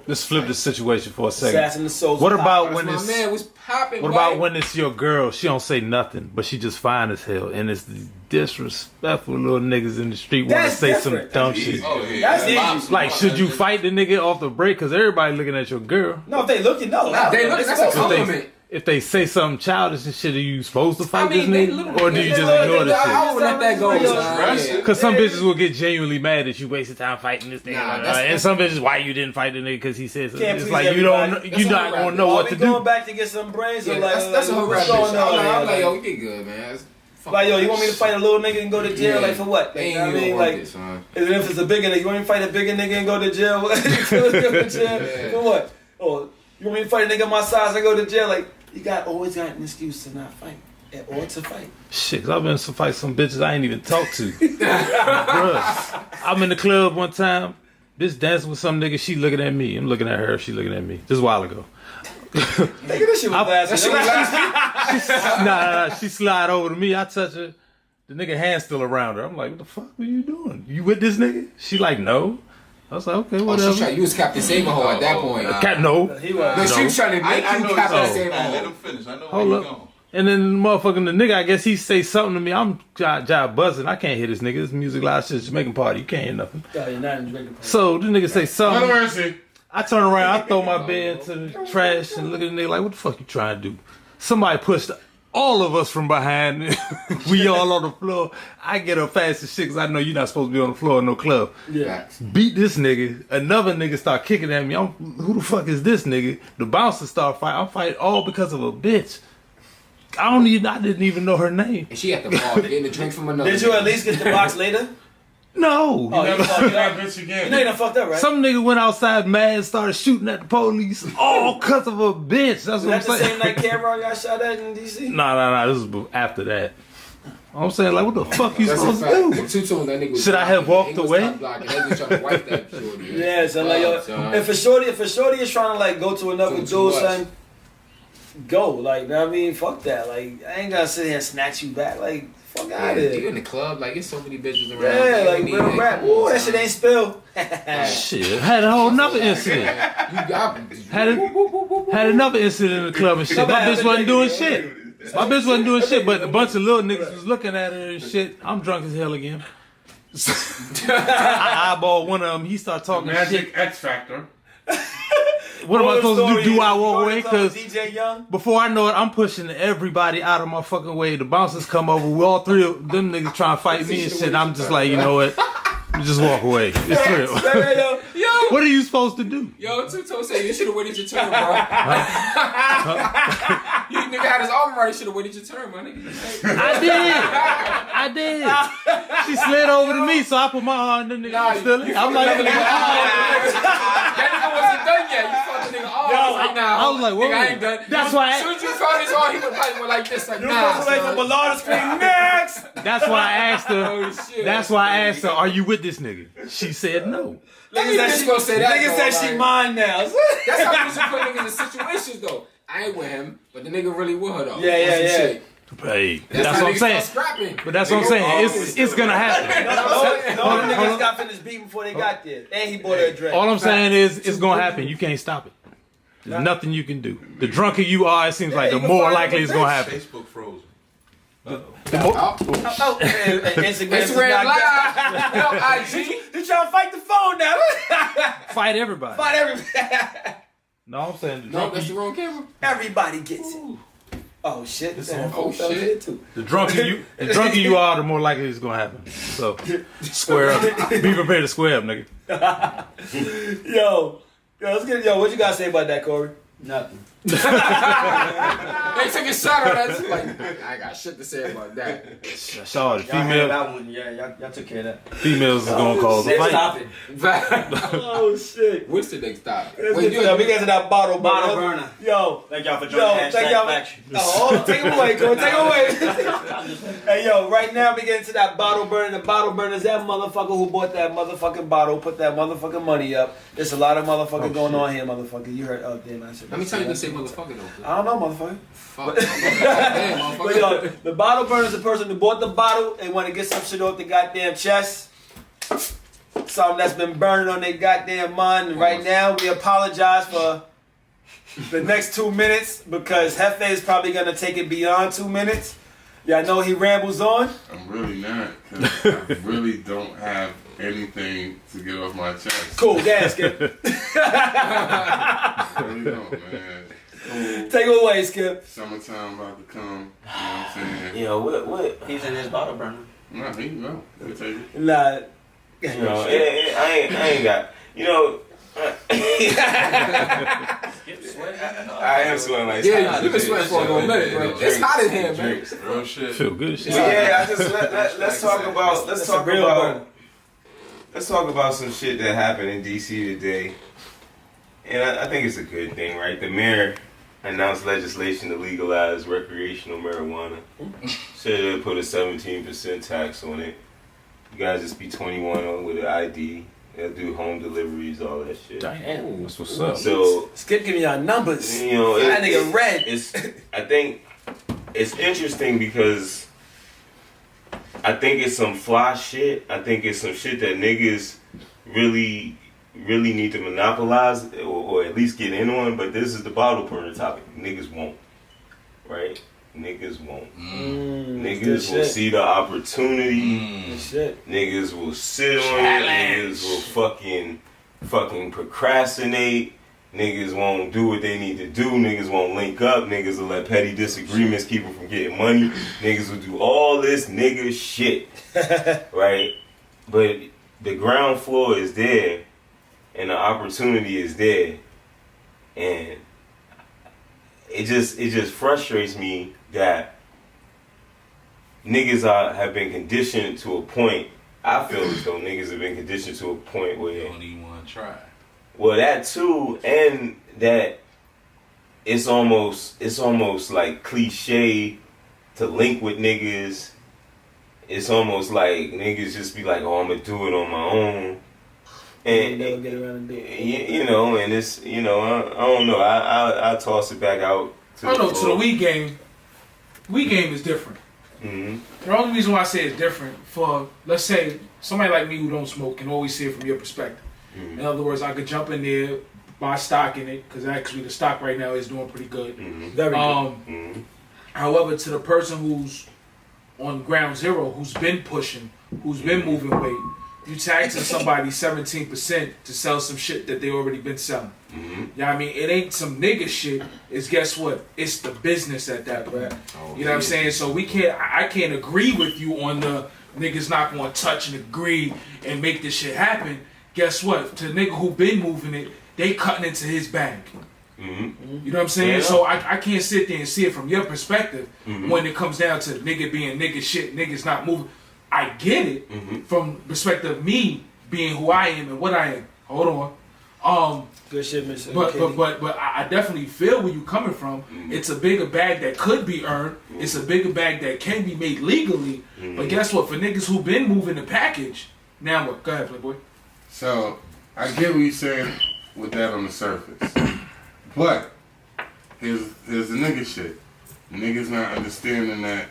Let's flip the situation for a second. Assassin the Souls. What about That's when my it's man was popping. what about when it's your girl? She don't say nothing, but she just fine as hell, and it's the disrespectful little niggas in the street want to That's say different. some dumb shit. Oh, yeah. That's easy. Like, should you fight the nigga off the break? Cause everybody looking at your girl. No, if they looking, no. Nah, they look. That's a If compliment. if they say something childish and shit, are you supposed to fight mean, this they nigga, look- or do you they just look- ignore the I shit? would let that go. son. Cause some bitches will get genuinely mad that you wasted time fighting this nigga, Nah, and some bitches why you didn't fight the nigga because he said something. Can't It's please like you don't, everybody. you not gonna know Are what we to going do. back to get some brains? Yeah, Or like, that's a whole rap what's going bitch. on? I'm like, Like, yo, we get good, man. like, yo, you want me to fight a little nigga and go to jail? Yeah. Like, for what? Like, They you know ain't what I mean? gonna work Like, it, son. and if it's a bigger nigga, you want me to fight a bigger nigga and go to jail? Go to jail? Yeah. For what? Or you want me to fight a nigga my size and go to jail? Like, you always got an excuse to not fight. Or to fight. Shit, 'cause I've been to fight some bitches I ain't even talked to. Bruh, I'm in the club one time, bitch dancing with some nigga, she looking at me. I'm looking at her, she looking at me. Just a while ago. Nigga, this shit was last week. Nah, she slide over to me, I touch her. The nigga hand still around her. I'm like, what the fuck are you doing? You with this nigga? She like, no. I was like, okay, Oh, whatever. you was Captain Save-A-Ho at that point. No. He was. But she was trying to make I you know Captain exactly. Save-A-Ho. Let him finish. I know where Hold you're up. going. And then the motherfucking the nigga, I guess he say something to me. I'm job buzzing. I can't hear this nigga. This music loud shit, Jamaican party. You can't hear nothing. Yo, you're not in the drinking part. So this nigga say something. Mercy. I turn around, I throw my bed into the trash and look at the nigga like, what the fuck you trying to do? Somebody pushed all of us from behind. We all on the floor. I get up fast as shit because I know you're not supposed to be on the floor in no club. Yeah. Beat this nigga. Another nigga start kicking at me. Who the fuck is this nigga? The bouncer start fighting. I'm fighting all because of a bitch. I didn't even know her name. And she at the bar getting a drink from another. Did you at least get the box later? No. Oh, you fucked That up. bitch You again. know you done fucked up, right? Some nigga went outside mad and started shooting at the police. All because of a bitch. That's Was what I'm that the saying. same night Cameron got shot at in D.C.? Nah. This was after that. I'm saying, like, what the fuck you That's a supposed to fact. do? Two-tone, that nigga was Should I have walked He was away? top block, and they was trying to wipe that shorty. Yeah, so like, yo, son. if a shorty is trying to like go to another Too dude, much. son, go. Like, you know what I mean? Fuck that. Like, I ain't gotta sit here and snatch you back. Like, fuck out of You here. in the club, like, it's so many bitches around. Yeah, like, You real need rap. come Ooh, on, that son. shit ain't spilled. Shit, had a whole another incident. You got Had another incident in the club and shit. My bitch wasn't doing shit. My bitch wasn't doing shit, but a bunch of little niggas was looking at her and shit. I'm drunk as hell again. I eyeball one of them. He started talking shit. Magic X Factor. What am I supposed to do? Do I walk away? Because Because DJ Young. before I know it, I'm pushing everybody out of my fucking way. The bouncers come over. We all three of them niggas trying to fight me and shit. I'm just like, you know what? Just walk away. It's real. Yo, What are you supposed to do? Yo, Tuto said you should have waited your turn, bro. You nigga had his arm right. You should have waited your turn, my nigga. I did. She slid over to me, so I put my arm in the nigga. I'm like, that nigga wasn't done yet. You fucked the nigga off. I was like, what? I ain't done. That's why. As soon as you found his arm, he was like this, like, nah. You supposed to below the screen next. That's why I asked her. Oh, shit. That's why I asked her, are you with this nigga? She said no. Nigga said she mine now. That's how you should put niggas in situations, though. I ain't with him, but the nigga really with her, though. Yeah. Hey, that's what I'm saying. But that's what I'm saying. It's gonna happen. No, the niggas got finished beating before they got there. And he bought her a drink. All I'm saying is it's gonna happen. You can't stop it. There's nothing you can do. The drunker you are, it seems like the more likely it's gonna happen. Facebook frozen. Instagram live. Yo, IG. You trying to fight the phone now? Fight everybody. Fight everybody. No, I'm saying No, that's the wrong camera. Everybody gets it. Oh shit! Oh shit! the drunker you are, the more likely it's gonna happen. So square up. Be prepared to square up, nigga. Yo, let's get what you gotta say about that, Corey? Nothing. They took a shot on that. Like, I got shit to say about that. Shout out to Y'all female. that one. Yeah, y'all took care of that. Females is gonna cause a fight. Stop it. Oh shit! What's the next topic? We get to that bottle burner. Yo, Thank y'all for joining. thank y'all. Oh, take it away, Corey. Take it away. Hey, yo, right now we get into that bottle burner. The bottle burner is that motherfucker who bought that motherfucking bottle, put that motherfucking money up. There's a lot of motherfucking going on here, motherfucker. You heard? Oh damn, I said. Let me tell you to say motherfucker though. I don't know, motherfucker. Fuck. Damn, motherfucker. But yo, the bottle burner is the person who bought the bottle and want to get some shit off the goddamn chest. Something that's been burning on their goddamn mind. And right now, we apologize for the next 2 minutes because Hefe is probably going to take it beyond 2 minutes. Y'all know he rambles on. I'm really not, because I really don't have anything to get off my chest. Cool, gas, Skip. I really don't, man. Take it away, Skip. Summertime about to come, you know what I'm saying? You know, what? He's in his bottle burner. Nah, he know. He'll take it. Nah. You know, I ain't got, you know. I am sweating like yeah, you been sweating for a little minute, bro. It's hot in here, man. Real shit. Feel good shit. Yeah, I just let's talk about some shit that happened in DC today. And I think it's a good thing, right? The mayor announced legislation to legalize recreational marijuana. Said they'll put a 17% tax on it. You guys just be 21 with an ID. They'll do home deliveries, all that shit. Damn, that's what's up. So Skip giving y'all numbers. you know, That nigga red. I think it's interesting because I think it's some fly shit. I think it's some shit that niggas really need to monopolize or at least get in on. But this is the bottle burner topic. Niggas won't, right? Niggas won't. Niggas will see the opportunity. Niggas will sit on it. Niggas will fucking procrastinate. Niggas won't do what they need to do. Niggas won't link up. Niggas will let petty disagreements keep them from getting money. Niggas will do all this nigga shit. Right? But the ground floor is there and the opportunity is there. And it just frustrates me that niggas have been conditioned to a point. I feel as though niggas have been conditioned to a point where You don't even want to try. well, that too, and that it's almost like cliche to link with niggas. It's almost like niggas just be like, oh, I'm gonna do it on my own. And Never get around and do it. you know, and it's, you know, I don't know. I toss it back out. I don't know. To the weed game is different. Mm-hmm. The only reason why I say it's different for, let's say, somebody like me who don't smoke can always see it from your perspective. Mm-hmm. In other words, I could jump in there, buy stock in it, because actually the stock right now is doing pretty good. Mm-hmm. Very good. Mm-hmm. However, to the person who's on ground zero, who's been pushing, who's been moving weight, you taxing somebody 17% to sell some shit that they already been selling. Mm-hmm. You know what I mean? It ain't some nigga shit. It's, guess what? It's the business at that point. You know what I'm saying? So I can't agree with you on the niggas not gonna touch and agree and make this shit happen. guess what? To the nigga who been moving it, they cutting into his bag. Mm-hmm. You know what I'm saying? Yeah. So I can't sit there and see it from your perspective when it comes down to nigga being nigga shit, niggas not moving. I get it from perspective of me being who I am and what I am. Hold on. Good shit, Mr. But I definitely feel where you coming from. It's a bigger bag that could be earned. It's a bigger bag that can be made legally. But guess what? For niggas who been moving the package, now what? Go ahead, Playboy. So I get what you're saying with that on the surface, but here's the nigga shit. Niggas not understanding that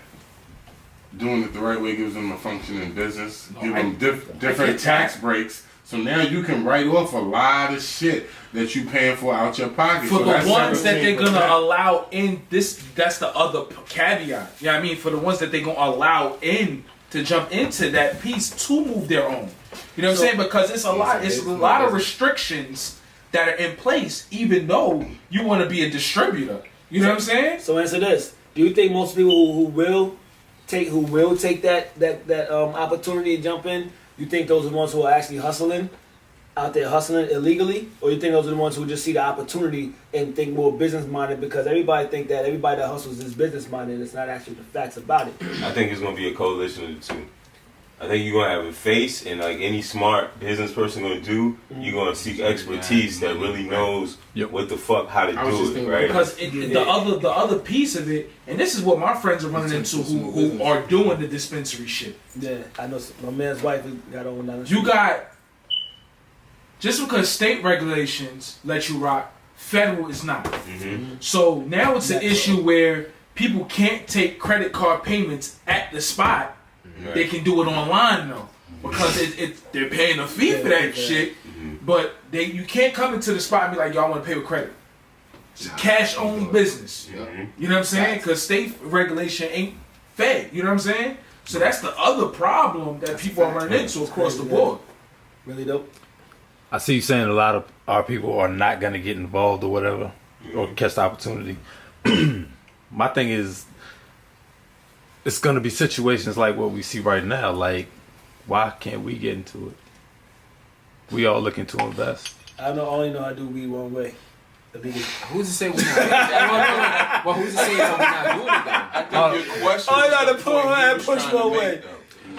doing it the right way gives them a functioning business, give them different tax breaks. So now you can write off a lot of shit that you paying for out your pocket. For so the ones that they're 17%. gonna allow in this, that's the other caveat. You know what I mean? For the ones that they're gonna allow in to jump into that piece to move their own. You know what I'm saying? Because it's a lot of restrictions that are in place, even though you want to be a distributor. You know what I'm saying? So answer this: do you think most people who will take that opportunity to jump in, you think those are the ones who are actually out there hustling illegally, or you think those are the ones who just see the opportunity and think more business minded? Because everybody think that everybody that hustles is business minded, and it's not actually the facts about it. I think it's gonna be a coalition of the two. I think you're gonna have a face, and like any smart business person gonna do, you're gonna seek expertise that really knows what the fuck how to do it, right? Because the other piece of it, and this is what my friends are running into who are doing the dispensary shit. Yeah, I know my man's wife got on down the street. You got, just because state regulations let you rock, federal is not. So now it's an issue where people can't take credit card payments at the spot. They can do it online though, because they're paying a fee for that shit. But you can't come into the spot and be like, y'all want to pay with credit. It's a cash only business. You know what I'm saying? Because state regulation ain't fair. You know what I'm saying? So that's the other problem that people are running into across the board. Really dope. I see you saying a lot of our people are not going to get involved or whatever, or catch the opportunity. My thing is, it's going to be situations like what we see right now. Like, why can't we get into it? We all looking to invest. I only know I do weed one way. Who's to say we're not? Well, who's to say we're not doing it though? I think your question. I got to push one way.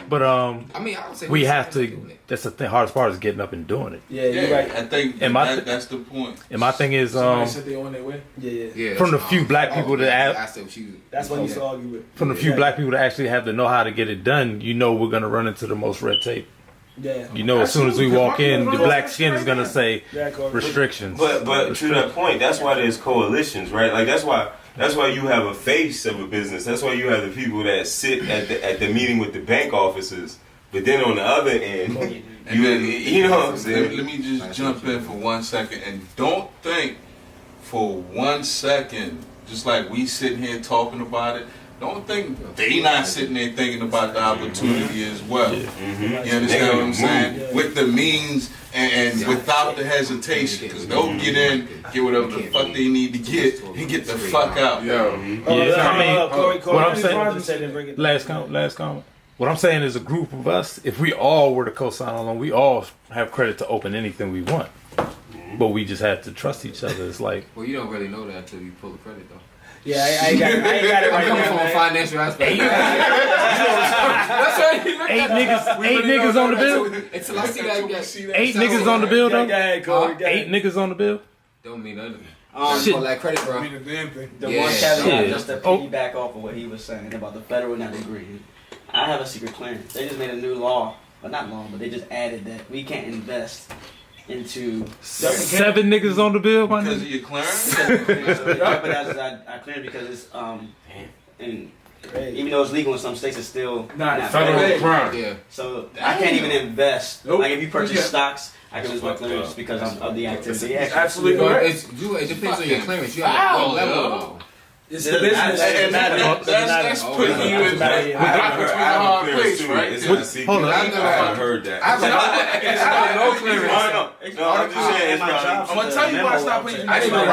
But I mean, I would say we have to. That's the hardest part is getting up and doing it. Yeah, you're right. I think that's the point. And my thing is, Somebody said they on their way. Yeah. From the few black people that that's what you used to argue with. From the few black people that actually have to know how to get it done, you know we're gonna run into the most red tape. Yeah. You know, as soon as we walk in, the black skin is gonna say restrictions. But to that point, that's why there's coalitions, right? Like that's why you have a face of a business. That's why you have the people that sit at the meeting with the bank officers. But then on the other end, you know what I'm saying? Let me just jump in for 1 second, and don't think for 1 second, just like we sitting here talking about it, don't think they not sitting there thinking about the opportunity as well. You understand what I'm saying? With the means and without the hesitation, because they'll get in, get whatever the fuck they need to get, and get the fuck out. What I'm saying, last comment. What I'm saying is a group of us, if we all were to co-sign along, we all have credit to open anything we want. But we just have to trust each other. It's like... Well, you don't really know that until you pull the credit, though. Yeah, I ain't got it right now. From a financial aspect. That's right. Eight niggas on the bill? Until I see that. 8 niggas on the bill, though? Go ahead. 8 niggas on the bill? Don't mean nothing. Shit. For that credit, bro. The one caveat, just to piggyback off of what he was saying about the federal not agreeing. I have a secret clearance. They just made a new law, but not law, but they just added that we can't invest into 7 niggas on the bill, my Because nigga? of your clearance? So it jeopardizes our clearance because it's and even though it's legal in some states, it's still not federal crime. Yeah. So I can't even invest. Like if you purchase stocks, I can lose my clearance because of the activity. Absolutely Well, correct. it depends on your clearance. You have one level though. It's the business. And that's putting you in a hard place, right? Hold on. I haven't heard that. I have no clearance. No, I'm just saying. I'm gonna tell you why I stopped putting. I didn't know.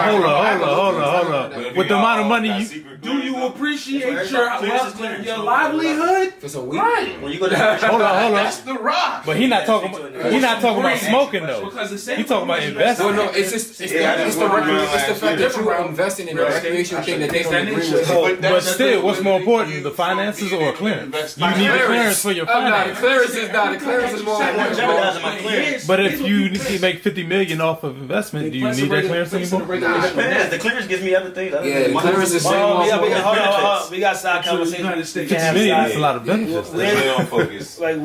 Hold on. With the amount of money you... Do you appreciate your livelihood? For some weed. Right. When you go to Hold on. That's the rock. But he not talking about smoking though. He talking about investing. No, it's just it's the fact that you're investing in a recreational thing that they don't agree with. But still, what's more important, the finances or a clearance? You need a clearance for your finances. The clearance is more important. But if you make $50 million off of investment, do you need that clearance anymore? the clearance gives me everything. Yeah, the clearance is Hold on. We got side conversation. $50 million, that's a lot of benefits. Focus. Like,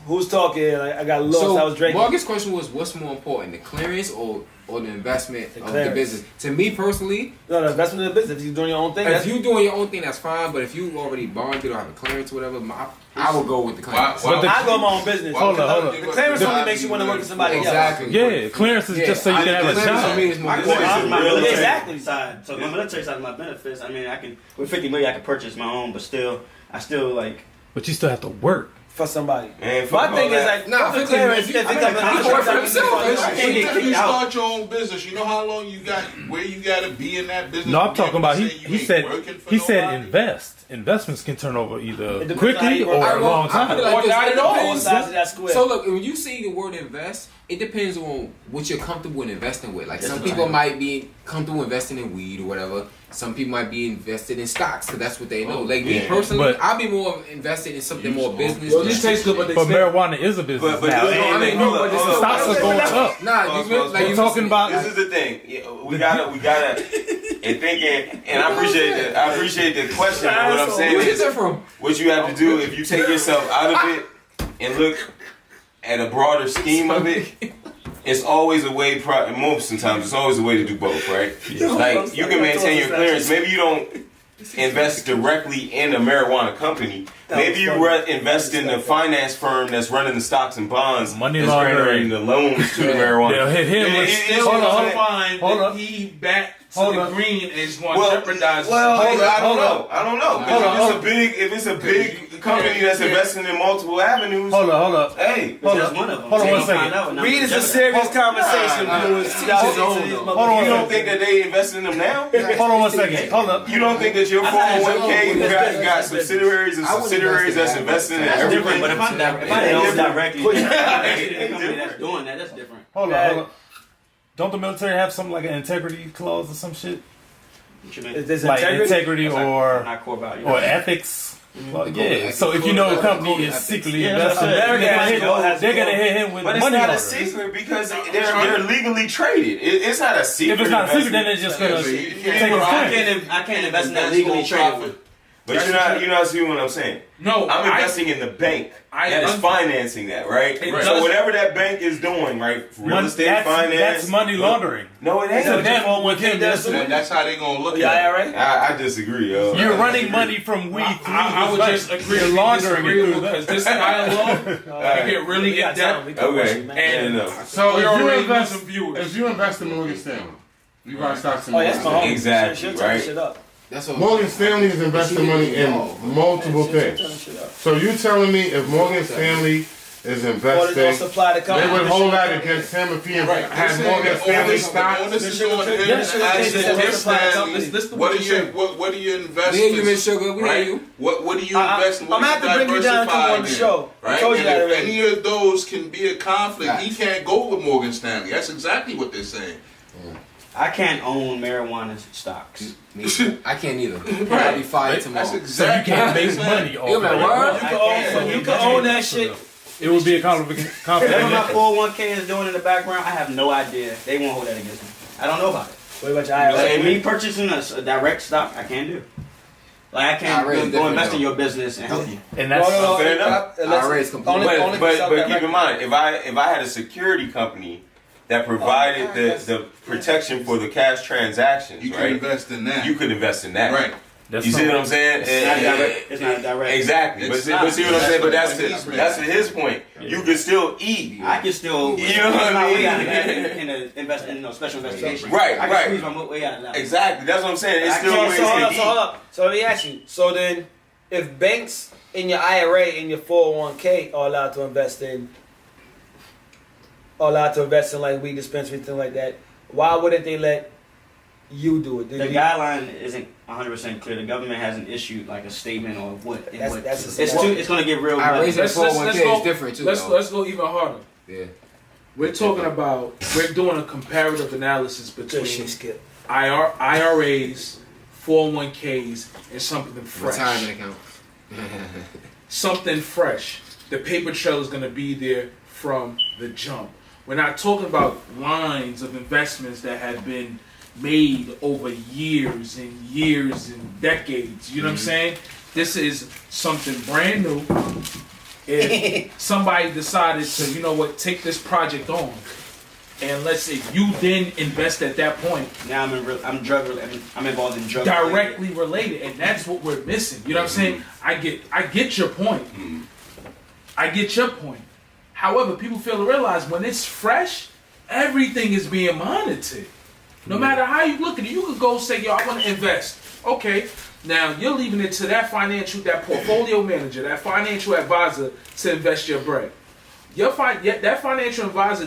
who's talking? Like, I got lost. I was drinking. Morgan's question was, what's more important, the clearance or the investment of the business? To me personally, no, the investment in the business. If you're doing your own thing, if you're doing your own thing, that's fine. But if you already bonded or have a clearance or whatever, I would go with the clearance. I go my own business. Hold on. The clearance only makes you want to work with somebody else. Exactly. Yeah, clearance is just so you can have a job. My military Exactly. side. So my military side of my benefits. I mean, I can with $50 million, I can purchase my own, but I still like. But you still have to work. For somebody. Man, My thing is like, the clearance. you start your own business. You know how long you got, where you got to be in that business. No, I'm talking about he said nobody? invest. Investments can turn over either quickly or I a long time. Or not at all. Size of that square. So look, when you see the word invest, it depends on what you're comfortable in investing with. Like some people might be comfortable investing in weed or whatever. Some people might be invested in stocks because that's what they know. Like me personally, I'll be more invested in something more business. Well, this tastes good, but marijuana is a business now. the stocks are going up. Nah, you're talking about. This is the thing. We gotta, and thinking, and I appreciate the question. But what I'm saying Where is is, that from? what you have to do if you take yourself out of it and look at a broader scheme of it. It's always a way, most of the times, it's always a way to do both, right? Like, you can maintain your clearance. Maybe you don't invest directly in a marijuana company. Maybe you invest in the finance firm that's running the stocks and bonds, money that's generating the loans to the marijuana. They'll hit him with hold on. He back to the green is going to jeopardize. I don't know. If it's a big company that's investing in multiple avenues. Hold up. Hey, hold on 1 second. Weed is a serious conversation. You don't think that they invest in them now? Hold on 1 second. Hold up. You don't think that your 401k got subsidiaries and subsidiaries that's investing in everything? But if I don't directly, that's doing that. That's different. Hold up. Don't the military have something like an integrity clause or some shit? Like integrity or ethics? Well, yeah. So if you know a company is secretly investing, they're gonna hit him with money. But it's not a secret because they're legally traded. It's not a secret. If it's not a secret, then they're just gonna take a I can't invest in that legally traded. But you're not seeing what I'm saying. No, I'm investing in the bank that is financing that, right? So whatever that bank is doing, right? Real estate finance. That's money laundering. No, it ain't. That's how they gonna look at it. I disagree, yo. You're running money from weed through. I would just agree with laundering it because this dialogue can get really in depth. Okay. And so if you invest in Morgan Stanley, you gotta start some. Exactly, right? Morgan Stanley is investing money in multiple things. So you telling me if Morgan Stanley is investing, they would hold that against him if he had Morgan Stanley stock? What are you investing? Right? What do you invest in? I'm gonna have to bring you down to on the show. Right? And if any of those can be a conflict, he can't go with Morgan Stanley. That's exactly what they're saying. I can't own marijuana stocks. I can't either. I'll be fired tomorrow. So you can't make money off it. You can own that shit. It would be a conflict. Whatever my 401k is doing in the background, I have no idea. They won't hold that against me. I don't know about it. What about your IRA? Like me purchasing a direct stock, I can't do. Like I can't go invest in your business and help you. And that's fair enough. But keep in mind, if I had a security company that provided the protection for the cash transactions, you right? Could invest in that. You could invest in that. Right. That's You see what I'm saying? It's not direct. Exactly. But see what I'm saying? But that's to his point. You can still eat. I can still. You know what I mean? In special investigation. Right, I can right. squeeze my way out of that. Exactly. That's what I'm saying. It's still ways So to hold eat. up. So let me ask you. So then, if banks in your IRA and your 401k are allowed to invest in like weed dispensary, things like that, why wouldn't they let you do it? The guideline isn't 100% clear. The government hasn't issued like a statement or what. It's going to get real. I raising Let's 401k go- is different too. Let's go even harder. Yeah. We're doing a comparative analysis between Skip. IRAs, 401ks, and something fresh. Retirement account. Something fresh. The paper trail is going to be there from the jump. We're not talking about lines of investments that have been made over years and decades. You know what I'm saying? This is something brand new. If somebody decided to, you know what, take this project on, and let's say you then invest at that point. Now I'm involved in drug directly related, and that's what we're missing. You know what I'm saying? I get your point. I get your point. However, people fail to realize when it's fresh, everything is being monitored. No matter how you look at it, you could go say, yo, I want to invest. Okay, now you're leaving it to that portfolio manager, that financial advisor to invest your bread. That financial advisor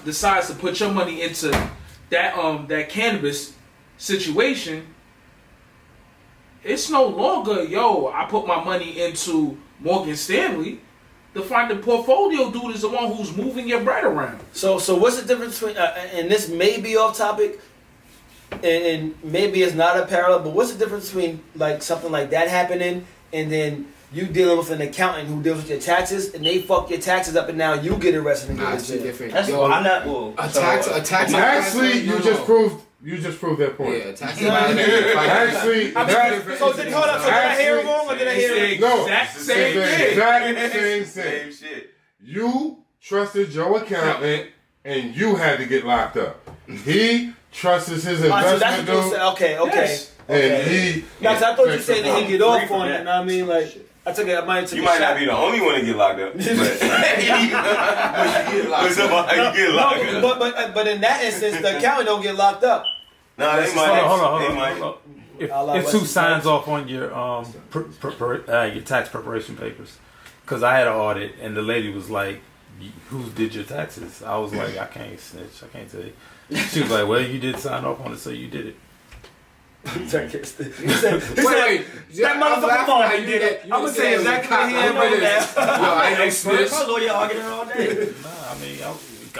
decides to put your money into that cannabis situation. It's no longer, yo, I put my money into Morgan Stanley. The portfolio dude is the one who's moving your bread around. So what's the difference between, and this may be off topic, and maybe it's not a parallel, but what's the difference between like something like that happening and then you dealing with an accountant who deals with your taxes and they fuck your taxes up and now you get arrested and go to jail? Different. I'm not. Well, a tax. Actually, you just proved that point. Yeah, tax. Actually, So did I hear it wrong or did I hear it? No, Same same thing. You trusted your accountant, and you had to get locked up. He trusts his investment dude. Okay. Yes. And he. Now, 'cause I thought you said that he'd get off on it. You know what I mean? Like, I might have You might not be the only one to get locked up. But But in that instance, the accountant don't get locked up. No, they might. Hold on. If Sue signs off on your your tax preparation papers, because I had an audit and the lady was like, "Who did your taxes?" I was like, "I can't snitch. I can't tell you." She was like, "Well, you did sign off on it, so you did it." Wait. That motherfucker Martin did it. I'm gonna say exactly what he had right there. I ain't no snitch. lawyer arguing all day.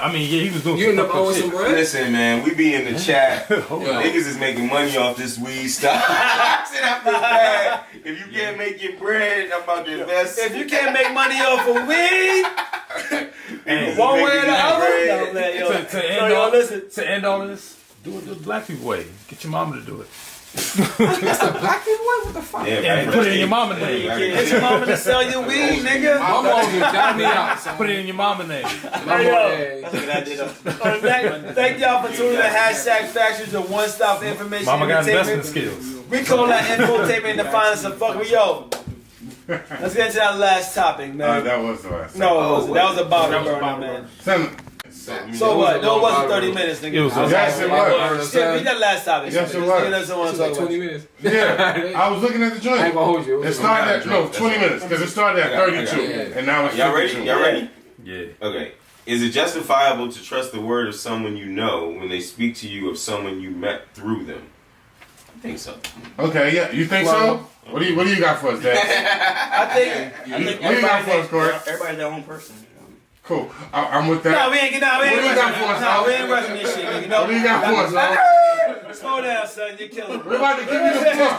I mean, yeah, he was doing. You end up owing some bread. Listen, man, we be in the chat. Niggas is making money off this weed stuff. I said I feel bad. If you can't make your bread, I'm about to invest. If you can't make money off of weed, one way or the other, To end all of this, do it the black people way. Get your mama to do it. That's the black people way? What the fuck? Yeah, put it in your mama name. get your mama to sell you weed, nigga. My mom just down me out. Put it in your mama name. That's a good idea. Thank y'all for tuning in to #Factuals, the one-stop information. Mama got entertainment. investment skills. We call that infotainment to find us a fucking yo. Let's get into that last topic, man. That was the last. No, it wasn't. That was about burner, man. So what? No, it wasn't 30 minutes, nigga. It was. Yes, it was. Yeah, read that last topic. Yes, it was. It's like 20 minutes. Yeah, I was looking at the joint. I ain't gonna hold you. It started at 20 minutes because it started at 32, and now it's Y'all ready? 52. Y'all ready? Yeah. Okay. Is it justifiable to trust the word of someone you know when they speak to you of someone you met through them? I think so. Okay, yeah, you think so? What do you got for us, Dad? I think What do you got for us, Corey? Everybody's their own person. Cool. I'm with that. No, we ain't What do you got for us, Al? we ain't rushing this shit, nigga. No. What do you got for us, Al? Slow down, son. You're killing me. We're about to give you the floor.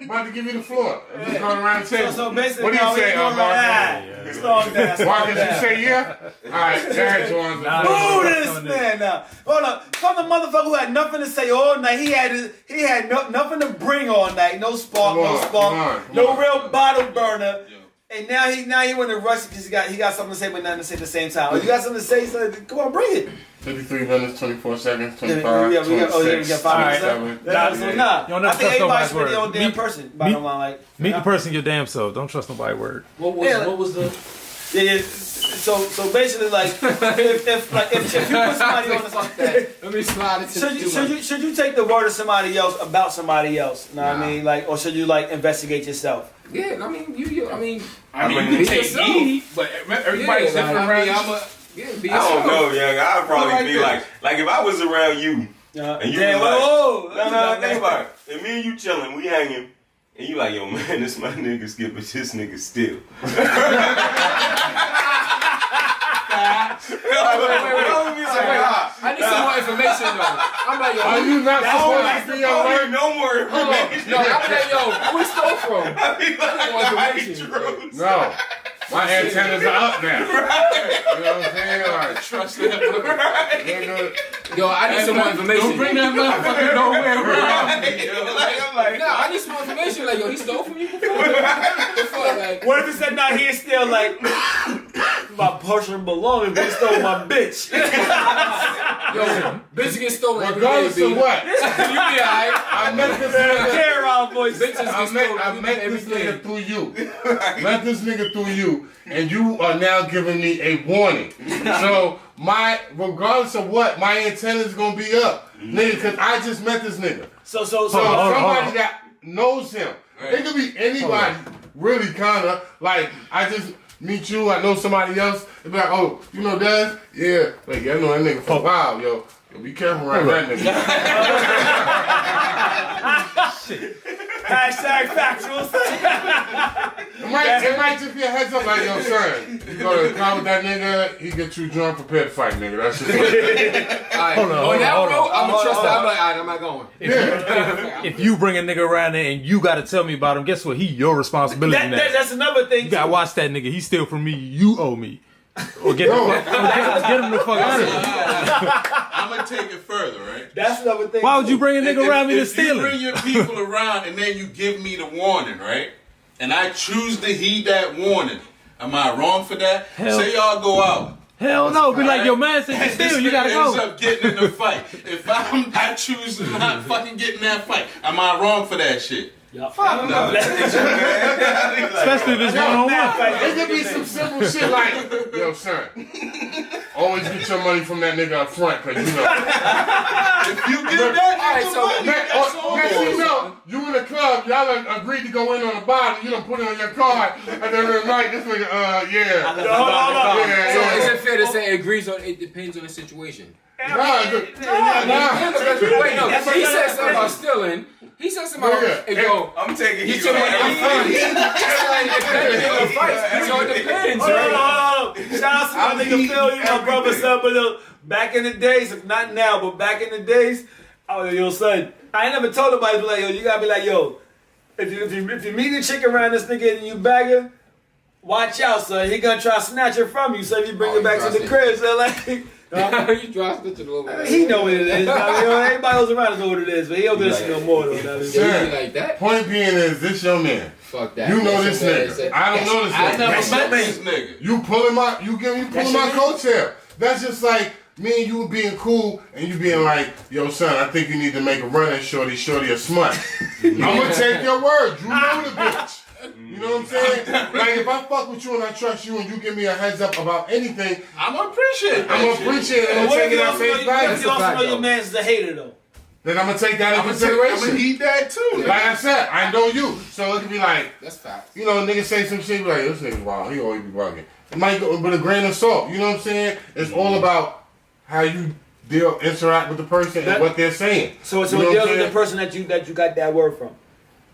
About to give you the floor. Just going around the table. So basically, What do you say, Marcus? Slow down. Marcus, you say yeah? All right, go ahead, Juwan. Boo this man now. Hold up. From the motherfucker who had nothing to say all night. He had nothing to bring all night. No spark, no real bottle burner. And now he want to rush because he got something to say but nothing to say at the same time. Oh, you got something to say? So come on, bring it. 53 minutes, 24 seconds, 25, Yeah, we got 26, 5 27. minutes. I think everybody should be their own damn person. Bottom line, like Meet the person your damn self. Don't trust nobody word. What was the? Yeah. So basically, like, if you put somebody on the fuck that, Let me slide it to should you take the word of somebody else about somebody else? You know what I mean? Like, or should you like investigate yourself? Yeah, I mean, you you can take yourself. me, but everybody's different around. Be I don't yourself. know, young. I'd probably Like be this. like if I was around you and you Damn, was like, whoa, no, think about it. If me and you chilling, we hanging, and you like, yo, man, this my nigga Skip, but this nigga still. I need some more information though. I'm like, yo, Are you not supposed to be alert? No more information. yo, I'm like, yo, who we stole from? I be like, Information. No. My antennas are up now. Right. You know what I'm saying? Like, Trust that. nigga, Yo, I need some more information. Don't bring that motherfucker nowhere around me. I'm like, No, I need some more information. Like, yo, he stole from you before? The fuck, like, What if he said, "Nah, he's still like my personal belongings, but he stole my bitch." yo, bitch get stolen every day, regardless B. of what, You be alright. I met this nigga. Care around boys. Bitches get stolen I met every this day. nigga through you. Met this nigga through you, and you are now giving me a warning. So regardless of what, my antenna's gonna be up, nigga, because I just met this nigga. So Somebody that knows him. It could be anybody, really, kinda. Like, I just meet you, I know somebody else. They be like, oh, you know Daz? Yeah. Like, yeah, I know that nigga for a while, yo. Yo, be careful around that nigga. Hashtag factuals. It might just be a heads up, like, yo, son, you go to the car with that nigga, he get too drunk, prepare to fight, nigga. That's just Alright, Hold on, on that hold on. road, I'm gonna trust that. I'm like, alright, I'm not going. If you bring a nigga around there and you gotta tell me about him, guess what? He your responsibility now. That's another thing. You gotta watch that nigga. He steal from me. You owe me. Or get him the fuck out of here. I'm gonna take it further, right? That's another thing. Why would you bring a nigga around me to If steal you bring him? your people around and then you give me the warning, right? And I choose to heed that warning. Am I wrong for that? Hell. Say y'all go out. Hell no. Be like, yo, man said you And this steal. You nigga gotta ends go. up getting in the fight. If I choose to not fucking get in that fight, am I wrong for that shit? Fuck no. Especially if it's one-on-one. It could be some simple shit like, yo, son, always get your money from that nigga up front, cause you know. If you give that Alright, nigga so money, that's all. Next thing you know, you in the club, y'all done agreed to go in on the bottle, you done put it on your card, and then the night, this nigga, yeah. Hold on. Yeah, So yeah. is it fair to say it depends on the situation? Nah. Wait, no, he said something about stealing. He said something about, hey, yo, I'm taking get heat your on money up front. that. It's like, if that nigga fights, so it depends, right? Hold on. Shout out to my nigga Phil, you my brother, son. But back in the days, not now, but back in the days, I was like, yo, son, I ain't never told nobody, but like, yo, you gotta be like, yo, if you meet a chick around this nigga and you bag her, watch out, son. He gonna try to snatch her from you, so if you bring her back to the crib, so like. You draw snitching a little bit. He know what it is. I mean, everybody else around us know what it is, but he don't do this shit no more though. You Sure. be like that? Point being is, this your man. Fuck that. You know That's this your nigga. man. I don't know this I nigga. never met This nigga. You pulling my coattail. That's just like me and you being cool and you being like, yo, son, I think you need to make a run at Shorty a smut. I'm gonna take your word. You know the bitch. You know what I'm saying? Like, if I fuck with you and I trust you and you give me a heads up about anything, I'm gonna appreciate that. I'm gonna appreciate it and I'm What if taking you that also face know, what value. if you also know your man's a hater though? Then I'm gonna take that in I'm gonna consideration. heed that too. Like I said, I know you. So it could be like, That's fact. you know, nigga say some shit, be like, this nigga wild, he always be bugging. It might go with a grain of salt, you know what I'm saying? It's all about how you interact with the person and what they're saying. So it You know deals what I'm with the saying? person that you got that word from.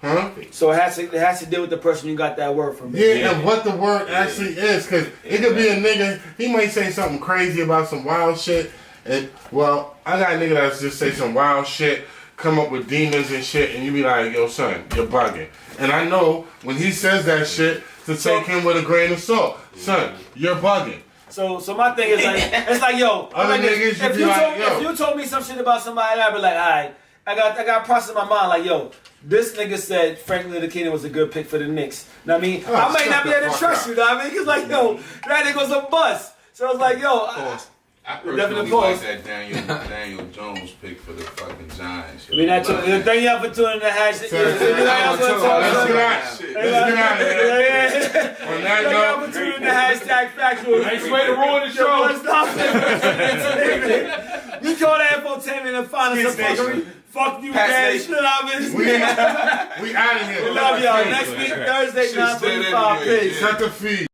Huh? So it has to deal with the person you got that word from. Yeah, and what the word actually is, because it could be a nigga, he might say something crazy about some wild shit, and, well, I got a nigga that just say some wild shit, come up with demons and shit, and you be like, yo, son, you're bugging. And I know when he says that shit, to take him with a grain of salt. Son, you're bugging. So my thing is like, it's like, yo, Other like, niggas, if you be like, if you told me some shit about somebody, I'd be like, all right. I got a process in my mind like, yo, this nigga said Franklin Ntilikina was a good pick for the Knicks. Know what I mean? I might not be able to trust you, know what I mean? Because, like, yo, that nigga was a bust. So I was like, yo. I personally like that Daniel Jones pick for the fucking Giants. I mean, thank y'all for tuning in the hashtag. Let's get out of here. Thank y'all for tuning in the hashtag Factuals. Nice way to ruin the show. You call that infotainment and find us a fuckery. Fuck you, man. Nation. We out of here. We love y'all. Next week, Thursday, 9:45. Peace. Set the feed.